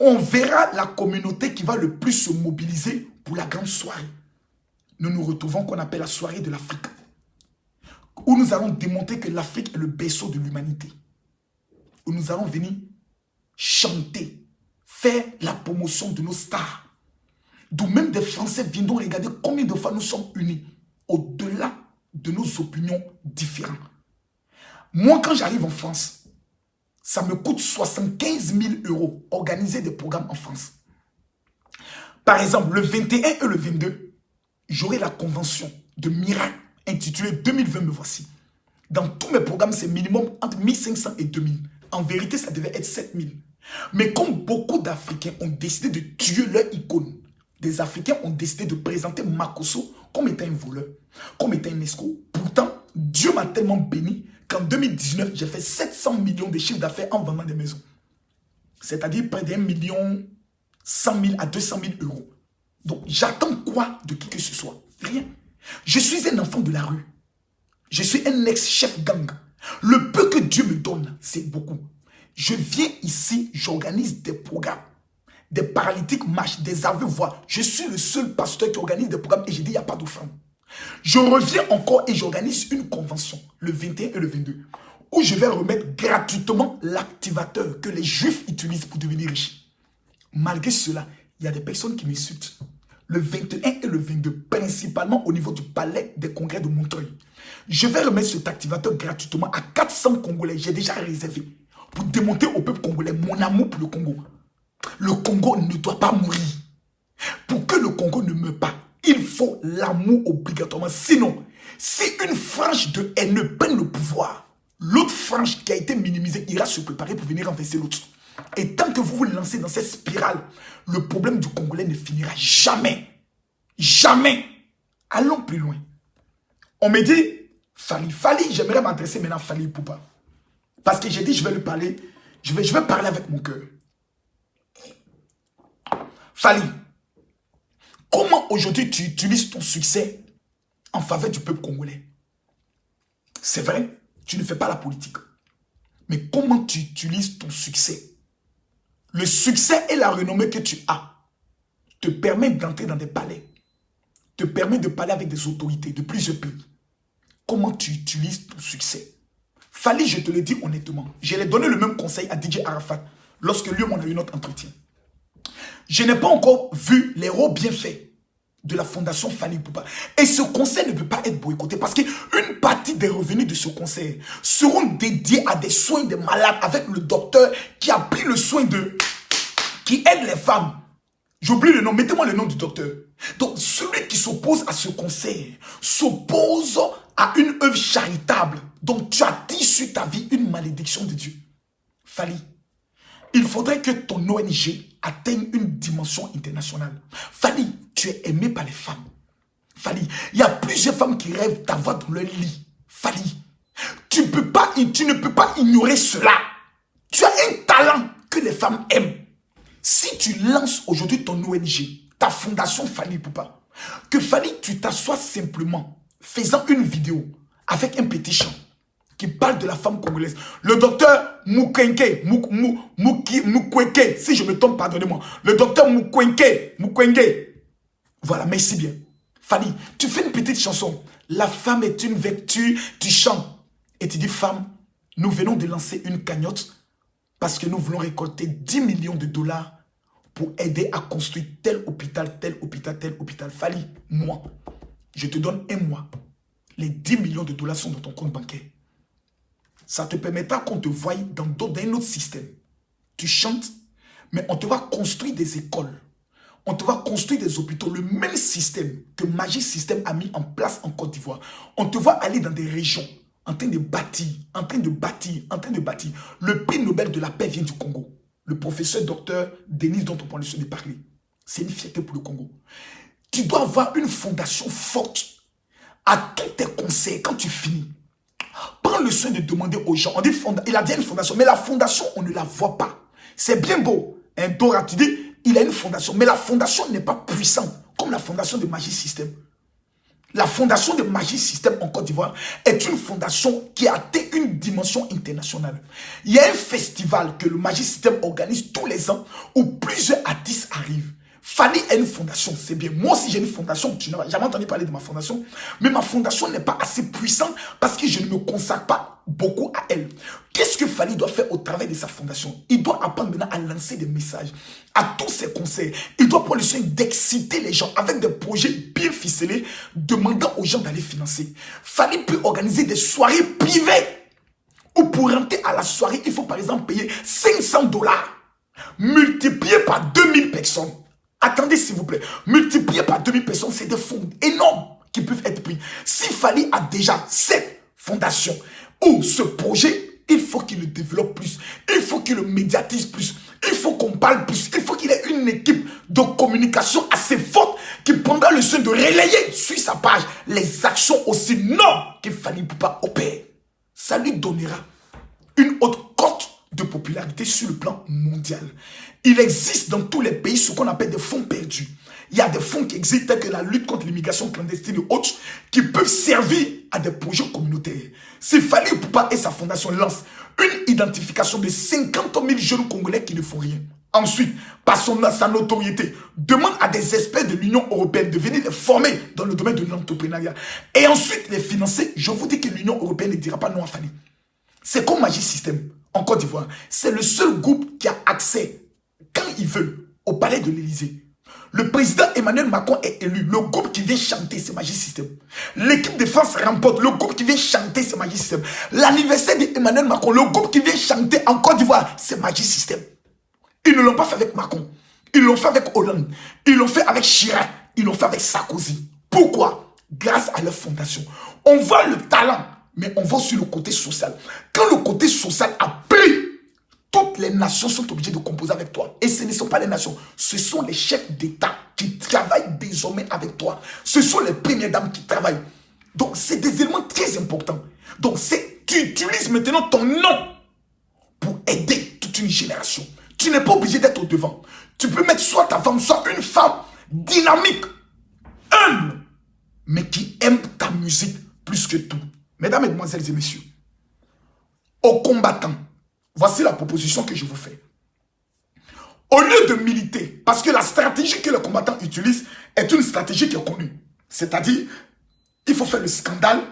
on verra la communauté qui va le plus se mobiliser pour la grande soirée. Nous nous retrouvons qu'on appelle la soirée de l'Afrique. Où nous allons démontrer que l'Afrique est le berceau de l'humanité. Où nous allons venir chanter, faire la promotion de nos stars. D'où même des Français viendront regarder combien de fois nous sommes unis. Au-delà de nos opinions différentes. Moi, quand j'arrive en France, ça me coûte 75 000 € organiser des programmes en France. Par exemple, le 21 et le 22, j'aurai la convention de Miracle intitulée 2020 me voici. Dans tous mes programmes, c'est minimum entre 1500 et 2000. En vérité, ça devait être 7000. Mais comme beaucoup d'Africains ont décidé de tuer leur icône, des Africains ont décidé de présenter Makosso comme étant un voleur, comme étant un escroc. Pourtant, Dieu m'a tellement béni qu'en 2019, j'ai fait 700 millions de chiffres d'affaires en vendant des maisons. C'est-à-dire près d'1 million 100 000 à 200 000 €. Donc, j'attends quoi de qui que ce soit? Rien. Je suis un enfant de la rue. Je suis un ex-chef gang. Le peu que Dieu me donne, c'est beaucoup. Je viens ici, j'organise des programmes. Des paralytiques marchent, des aveugles voient. Je suis le seul pasteur qui organise des programmes et j'ai dit, il n'y a pas d'offrande. Je reviens encore et j'organise une convention, le 21 et le 22, où je vais remettre gratuitement l'activateur que les Juifs utilisent pour devenir riches. Malgré cela, il y a des personnes qui m'insultent. Le 21 et le 22, principalement au niveau du palais des congrès de Montreuil. Je vais remettre cet activateur gratuitement à 400 Congolais. J'ai déjà réservé pour démontrer au peuple congolais mon amour pour le Congo. Le Congo ne doit pas mourir. Pour que le Congo ne meure pas, il faut l'amour obligatoirement. Sinon, si une frange de haineux prenne le pouvoir, l'autre frange qui a été minimisée ira se préparer pour venir renverser l'autre. Et tant que vous vous lancez dans cette spirale, le problème du Congolais ne finira jamais. Jamais. Allons plus loin. On me dit, Fally, j'aimerais m'adresser maintenant à Fally Ipupa. Parce que j'ai dit, je vais lui parler, je vais parler avec mon cœur. Fally, comment aujourd'hui tu utilises ton succès en faveur du peuple congolais? C'est vrai, tu ne fais pas la politique. Mais comment tu utilises ton succès? Le succès et la renommée que tu as te permettent d'entrer dans des palais, te permettent de parler avec des autorités de plusieurs pays. Comment tu utilises ton succès? Fally, je te le dis honnêtement, je l'ai donné le même conseil à DJ Arafat lorsque lui, on a eu notre entretien. Je n'ai pas encore vu les gros bienfaits de la fondation Fally Ipupa. Et ce conseil ne peut pas être boycotté parce qu'une partie des revenus de ce conseil seront dédiés à des soins des malades avec le docteur qui a pris le soin de... qui aide les femmes. J'oublie le nom, mettez-moi le nom du docteur. Donc, celui qui s'oppose à ce conseil s'oppose à une œuvre charitable. Donc, tu attires sur ta vie une malédiction de Dieu. Fally, il faudrait que ton ONG atteigne une dimension internationale. Fally, tu es aimé par les femmes. Fally, il y a plusieurs femmes qui rêvent d'avoir dans leur lit. Fally, tu ne peux pas ignorer cela. Tu as un talent que les femmes aiment. Si tu lances aujourd'hui ton ONG, ta fondation Fally Ipupa, que Fally, tu t'assois simplement, faisant une vidéo avec un petit chant qui parle de la femme congolaise. Le docteur Mukwege, si je me trompe, pardonnez-moi. Le docteur Mukwege. Voilà, merci bien. Fally, tu fais une petite chanson. La femme est une vertu, tu chantes. Et tu dis, femme, nous venons de lancer une cagnotte parce que nous voulons récolter 10 millions de dollars pour aider à construire tel hôpital, tel hôpital, tel hôpital. Fally, moi, je te donne un mois. Les 10 millions de dollars sont dans ton compte bancaire. Ça te permettra qu'on te voie dans un autre système. Tu chantes, mais on te va construire des écoles. On te va construire des hôpitaux. Le même système que Magic System a mis en place en Côte d'Ivoire. On te va aller dans des régions en train de bâtir, en train de bâtir. Le prix Nobel de la paix vient du Congo. Le professeur docteur Denis dont on prend le soin de parler. C'est une fierté pour le Congo. Tu dois avoir une fondation forte à tous tes conseils quand tu finis. Prends le soin de demander aux gens. On dit il a dit une fondation, mais la fondation, on ne la voit pas. C'est bien beau. Un Dora, tu dis, il a une fondation, mais la fondation n'est pas puissante comme la fondation de Magic System. La fondation de Magic System en Côte d'Ivoire est une fondation qui a atteint une dimension internationale. Il y a un festival que le Magic System organise tous les ans où plusieurs artistes arrivent. Fally a une fondation, c'est bien. Moi aussi j'ai une fondation, tu n'as jamais entendu parler de ma fondation. Mais ma fondation n'est pas assez puissante parce que je ne me consacre pas beaucoup à elle. Qu'est-ce que Fally doit faire au travers de sa fondation? Il doit apprendre maintenant à lancer des messages, à tous ses conseils. Il doit prendre le soin d'exciter les gens avec des projets bien ficelés, demandant aux gens d'aller financer. Fally peut organiser des soirées privées où pour rentrer à la soirée, il faut par exemple payer 500 $, multiplié par 2000 personnes. Attendez s'il vous plaît, multiplié par 2000 personnes, c'est des fonds énormes qui peuvent être pris. Si Fally a déjà cette fondation ou ce projet, il faut qu'il le développe plus, il faut qu'il le médiatise plus, il faut qu'on parle plus, il faut qu'il ait une équipe de communication assez forte qui prendra le soin de relayer sur sa page les actions aussi nobles que Fally Ipupa opère. Ça lui donnera une haute cote de popularité sur le plan mondial. Il existe dans tous les pays ce qu'on appelle des fonds perdus. Il y a des fonds qui existent tels que la lutte contre l'immigration clandestine et autres qui peuvent servir à des projets communautaires. Si Fally Ipupa et sa fondation lancent une identification de 50 000 jeunes Congolais qui ne font rien. Ensuite, par sa notoriété, demande à des experts de l'Union européenne de venir les former dans le domaine de l'entrepreneuriat. Et ensuite les financer. Je vous dis que l'Union européenne ne dira pas non à Fally. C'est comme Magic System en Côte d'Ivoire. C'est le seul groupe qui a accès, quand il veut, au palais de l'Élysée. Le président Emmanuel Macron est élu. Le groupe qui vient chanter, c'est Magic System. L'équipe de France remporte. Le groupe qui vient chanter, c'est Magic System. L'anniversaire d'Emmanuel Macron, le groupe qui vient chanter en Côte d'Ivoire, c'est Magic System. Ils ne l'ont pas fait avec Macron. Ils l'ont fait avec Hollande. Ils l'ont fait avec Chirac. Ils l'ont fait avec Sarkozy. Pourquoi? Grâce à leur fondation. On voit le talent, mais on voit sur le côté social. Quand le côté social a pris, toutes les nations sont obligées de composer avec toi. Et ce ne sont pas les nations. Ce sont les chefs d'État qui travaillent désormais avec toi. Ce sont les premières dames qui travaillent. Donc, c'est des éléments très importants. Donc, tu utilises maintenant ton nom pour aider toute une génération. Tu n'es pas obligé d'être au devant. Tu peux mettre soit ta femme, soit une femme dynamique, humble, mais qui aime ta musique plus que tout. Mesdames, Mesdemoiselles et Messieurs, aux combattants, voici la proposition que je vous fais. Au lieu de militer, parce que la stratégie que les combattants utilisent est une stratégie qui est connue. C'est-à-dire, il faut faire le scandale,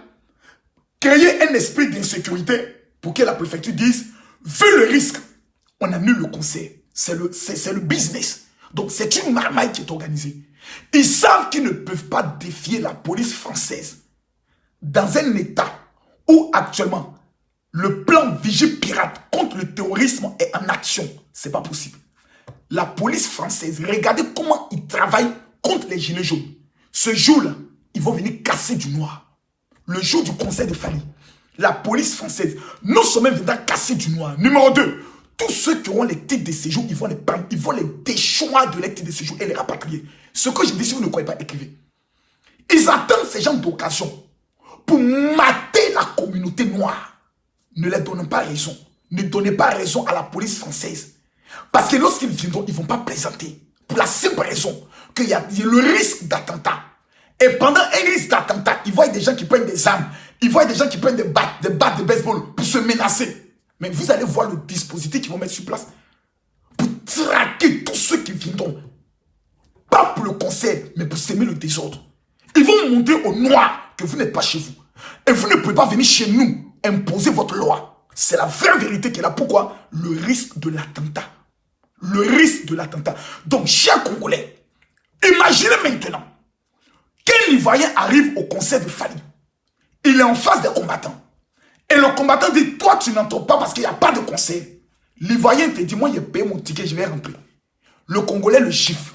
créer un esprit d'insécurité pour que la préfecture dise, vu le risque, on annule le conseil. C'est le business. Donc, c'est une marmaille qui est organisée. Ils savent qu'ils ne peuvent pas défier la police française dans un état où actuellement, le plan Vigipirate contre le terrorisme est en action. Ce n'est pas possible. La police française, regardez comment ils travaillent contre les gilets jaunes. Ce jour-là, ils vont venir casser du noir. Le jour du conseil de famille, la police française, non seulement viendra casser du noir. Numéro 2, tous ceux qui auront les titres de séjour, ils vont les prendre, ils vont les déchoir de les titres de séjour et les rapatrier. Ce que je dis, si vous ne croyez pas, écrivez. Ils attendent ces gens d'occasion pour mater la communauté noire. Ne leur donnez pas raison. Ne donnez pas raison à la police française. Parce que lorsqu'ils viendront, ils ne vont pas plaisanter. Pour la simple raison qu'il y a le risque d'attentat. Et pendant un risque d'attentat, ils voient des gens qui prennent des armes. Ils voient des gens qui prennent des battes de baseball pour se menacer. Mais vous allez voir le dispositif qu'ils vont mettre sur place pour traquer tous ceux qui viendront. Pas pour le conseil, mais pour semer le désordre. Ils vont montrer aux Noirs que vous n'êtes pas chez vous. Et vous ne pouvez pas venir chez nous imposer votre loi. C'est la vraie vérité qui est là. Pourquoi? Le risque de l'attentat. Le risque de l'attentat. Donc, chers Congolais, imaginez maintenant qu'un Ivoirien arrive au conseil de Fali. Il est en face des combattants. Et le combattant dit, toi, tu n'entres pas parce qu'il n'y a pas de conseil. L'Ivoirien te dit, moi, j'ai payé mon ticket, je vais rentrer. Le Congolais le gifle.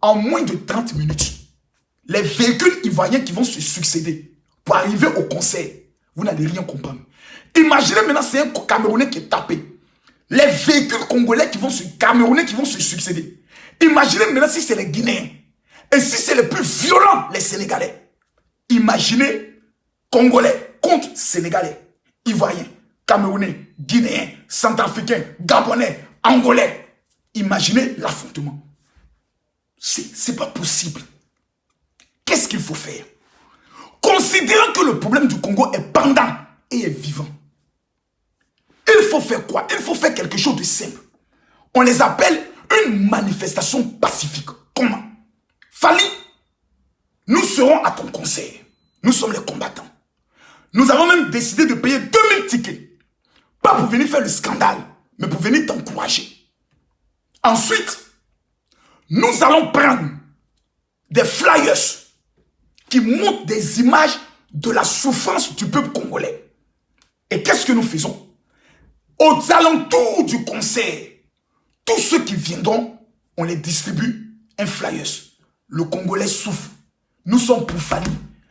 En moins de 30 minutes, les véhicules ivoiriens qui vont se succéder pour arriver au conseil, vous n'allez rien comprendre. Imaginez maintenant, c'est un Camerounais qui est tapé. Les véhicules congolais qui vont se succéder. Imaginez maintenant si c'est les Guinéens. Et si c'est les plus violents, les Sénégalais. Imaginez Congolais contre Sénégalais, Ivoiriens, Camerounais, Guinéens, Centrafricains, Gabonais, Angolais. Imaginez l'affrontement. C'est pas possible. Qu'est-ce qu'il faut faire? Considérant que le problème du Congo est pendant et est vivant. Il faut faire quoi? Il faut faire quelque chose de simple. On les appelle une manifestation pacifique. Comment? Fali, nous serons à ton conseil. Nous sommes les combattants. Nous avons même décidé de payer 2000 tickets. Pas pour venir faire le scandale, mais pour venir t'encourager. Ensuite, nous allons prendre des flyers qui montrent des images de la souffrance du peuple congolais. Et qu'est-ce que nous faisons? Aux alentours du conseil, tous ceux qui viendront, on les distribue un flyers. Le Congolais souffre. Nous sommes pour Fali.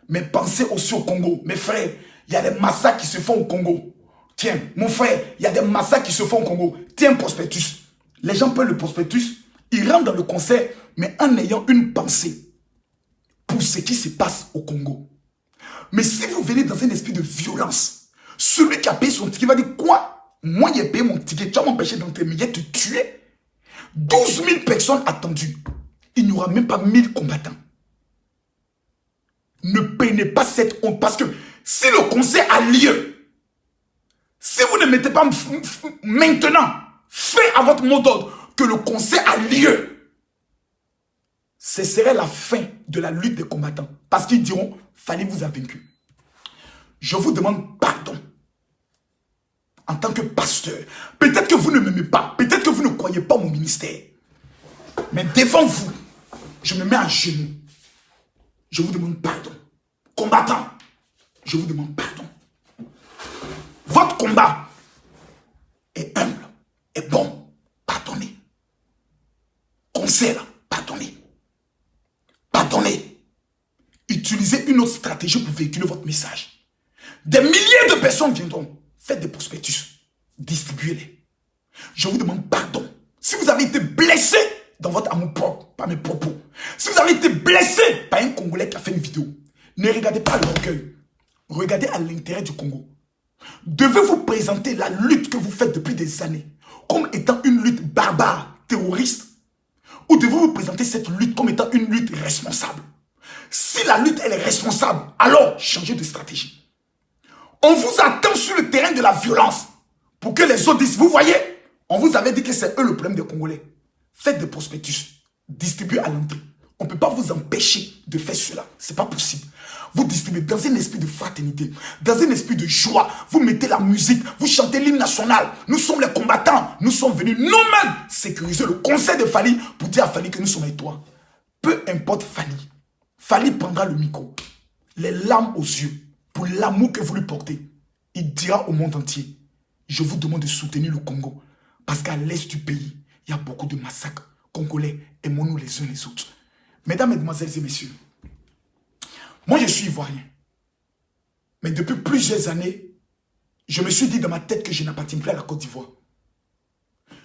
Mais pensez aussi au Congo. Mes frères, il y a des massacres qui se font au Congo. Tiens, mon frère, il y a des massacres qui se font au Congo. Tiens, prospectus. Les gens prennent le prospectus, ils rentrent dans le conseil, mais en ayant une pensée pour ce qui se passe au Congo. Mais si vous venez dans un esprit de violence, celui qui a payé son ticket va dire quoi? Moi, j'ai payé mon ticket, tu vas m'empêcher d'entrer, mais j'ai te tué. 12 000 personnes attendues. Il n'y aura même pas 1000 combattants. Ne prenez pas cette honte, parce que si le conseil a lieu, si vous ne mettez pas maintenant, fait à votre mot d'ordre que le conseil a lieu, ce serait la fin de la lutte des combattants. Parce qu'ils diront, Fali vous a vaincu. Je vous demande pardon. En tant que pasteur, peut-être que vous ne m'aimez pas, peut-être que vous ne croyez pas mon ministère. Mais devant vous, je me mets à genoux. Je vous demande pardon. Combattant, je vous demande pardon. Votre combat est humble, est bon. Pardonnez. Conseil, pardonnez. Pardonnez. Utilisez une autre stratégie pour véhiculer votre message. Des milliers de personnes viendront. Faites des prospectus. Distribuez-les. Je vous demande pardon. Si vous avez été blessé dans votre amour propre, par mes propos, si vous avez été blessé par un Congolais qui a fait une vidéo, ne regardez pas l'orgueil. Regardez à l'intérêt du Congo. Devez-vous présenter la lutte que vous faites depuis des années comme étant une lutte barbare, terroriste, ou devez-vous présenter cette lutte comme étant une lutte responsable? Si la lutte, elle est responsable, alors changez de stratégie. On vous attend sur le terrain de la violence pour que les autres disent, vous voyez, on vous avait dit que c'est eux le problème des Congolais. Faites des prospectus, distribuez à l'entrée. On ne peut pas vous empêcher de faire cela. Ce n'est pas possible. Vous distribuez dans un esprit de fraternité, dans un esprit de joie. Vous mettez la musique, vous chantez l'hymne national. Nous sommes les combattants. Nous sommes venus nous-mêmes sécuriser le conseil de Fally pour dire à Fally que nous sommes avec toi. Peu importe Fally. Fally prendra le micro, les larmes aux yeux, pour l'amour que vous lui portez. Il dira au monde entier, je vous demande de soutenir le Congo. Parce qu'à l'est du pays, il y a beaucoup de massacres. Congolais, aimons-nous les uns les autres. Mesdames, Mesdemoiselles et Messieurs, moi je suis ivoirien. Mais depuis plusieurs années, je me suis dit dans ma tête que je n'appartiens plus à la Côte d'Ivoire.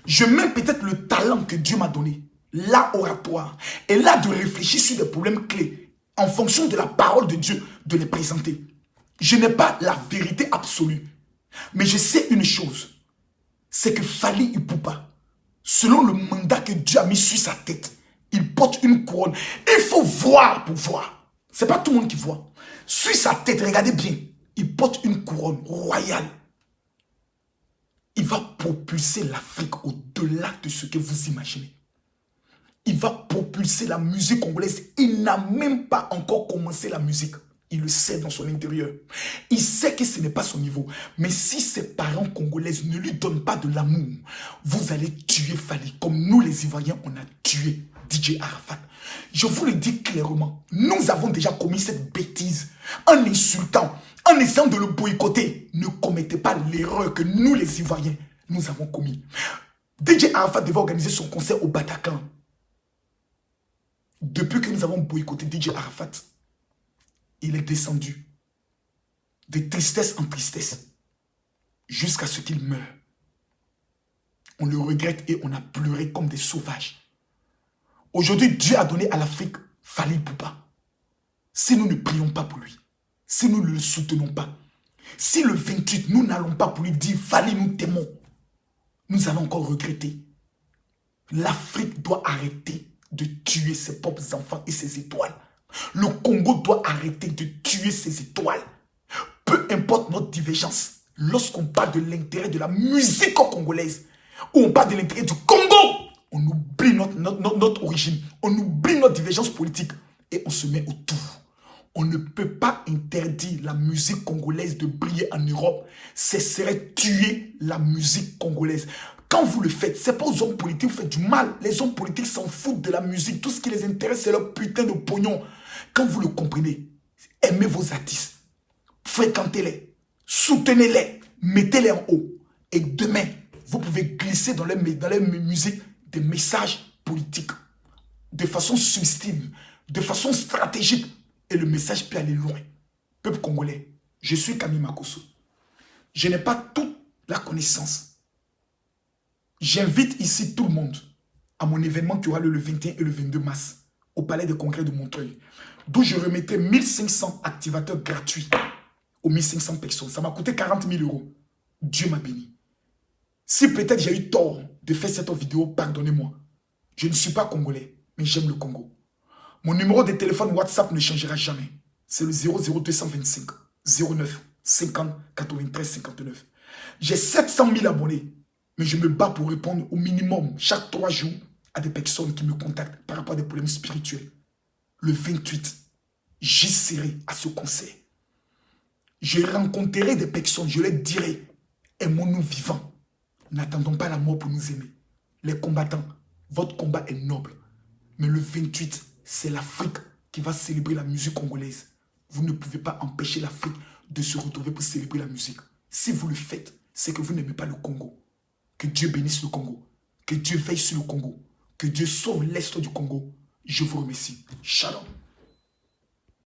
Je mets peut-être le talent que Dieu m'a donné, l'art oratoire, et là de réfléchir sur des problèmes clés, en fonction de la parole de Dieu, de les présenter. Je n'ai pas la vérité absolue, mais je sais une chose, c'est que Fally Ipupa, selon le mandat que Dieu a mis sur sa tête, il porte une couronne. Il faut voir pour voir. Ce n'est pas tout le monde qui voit. Sur sa tête, regardez bien, il porte une couronne royale. Il va propulser l'Afrique au-delà de ce que vous imaginez. Il va propulser la musique congolaise. Il n'a même pas encore commencé la musique. Il le sait dans son intérieur. Il sait que ce n'est pas son niveau. Mais si ses parents congolais ne lui donnent pas de l'amour, vous allez tuer Fally. Comme nous les Ivoiriens, on a tué DJ Arafat. Je vous le dis clairement, nous avons déjà commis cette bêtise en insultant, en essayant de le boycotter. Ne commettez pas l'erreur que nous les Ivoiriens, nous avons commis. DJ Arafat devait organiser son concert au Bataclan. Depuis que nous avons boycotté DJ Arafat, il est descendu de tristesse en tristesse jusqu'à ce qu'il meure. On le regrette et on a pleuré comme des sauvages. Aujourd'hui, Dieu a donné à l'Afrique Fally Ipupa. Si nous ne prions pas pour lui, si nous ne le soutenons pas, si le 28, nous n'allons pas pour lui dire Fally, nous t'aimons, nous allons encore regretter. L'Afrique doit arrêter de tuer ses propres enfants et ses étoiles. Le Congo doit arrêter de tuer ses étoiles. Peu importe notre divergence, lorsqu'on parle de l'intérêt de la musique congolaise, ou on parle de l'intérêt du Congo, on oublie notre origine, on oublie notre divergence politique et on se met autour. On ne peut pas interdire la musique congolaise de briller en Europe. Ce serait tuer la musique congolaise. Quand vous le faites, ce n'est pas aux hommes politiques, vous faites du mal. Les hommes politiques s'en foutent de la musique. Tout ce qui les intéresse, c'est leur putain de pognon. Quand vous le comprenez, aimez vos artistes, fréquentez-les, soutenez-les, mettez-les en haut. Et demain, vous pouvez glisser dans les musiques des messages politiques, de façon subtile, de façon stratégique. Et le message peut aller loin. Peuple congolais, je suis Camille Makosso. Je n'ai pas toute la connaissance. J'invite ici tout le monde à mon événement qui aura lieu le 21 et le 22 mars au Palais des Congrès de Montreuil, d'où je remettrai 1500 activateurs gratuits aux 1500 personnes. Ça m'a coûté 40 000 €. Dieu m'a béni. Si peut-être j'ai eu tort de faire cette vidéo, pardonnez-moi. Je ne suis pas congolais, mais j'aime le Congo. Mon numéro de téléphone WhatsApp ne changera jamais. C'est le 00225 09 50 93 59. J'ai 700 000 abonnés, mais je me bats pour répondre au minimum chaque 3 jours à des personnes qui me contactent par rapport à des problèmes spirituels. Le 28, j'y serai à ce concert. Je rencontrerai des personnes, je leur dirai, aimons-nous vivants. N'attendons pas la mort pour nous aimer. Les combattants, votre combat est noble. Mais le 28, c'est l'Afrique qui va célébrer la musique congolaise. Vous ne pouvez pas empêcher l'Afrique de se retrouver pour célébrer la musique. Si vous le faites, c'est que vous n'aimez pas le Congo. Que Dieu bénisse le Congo. Que Dieu veille sur le Congo. Que Dieu sauve l'Est du Congo. Je vous remercie. Shalom.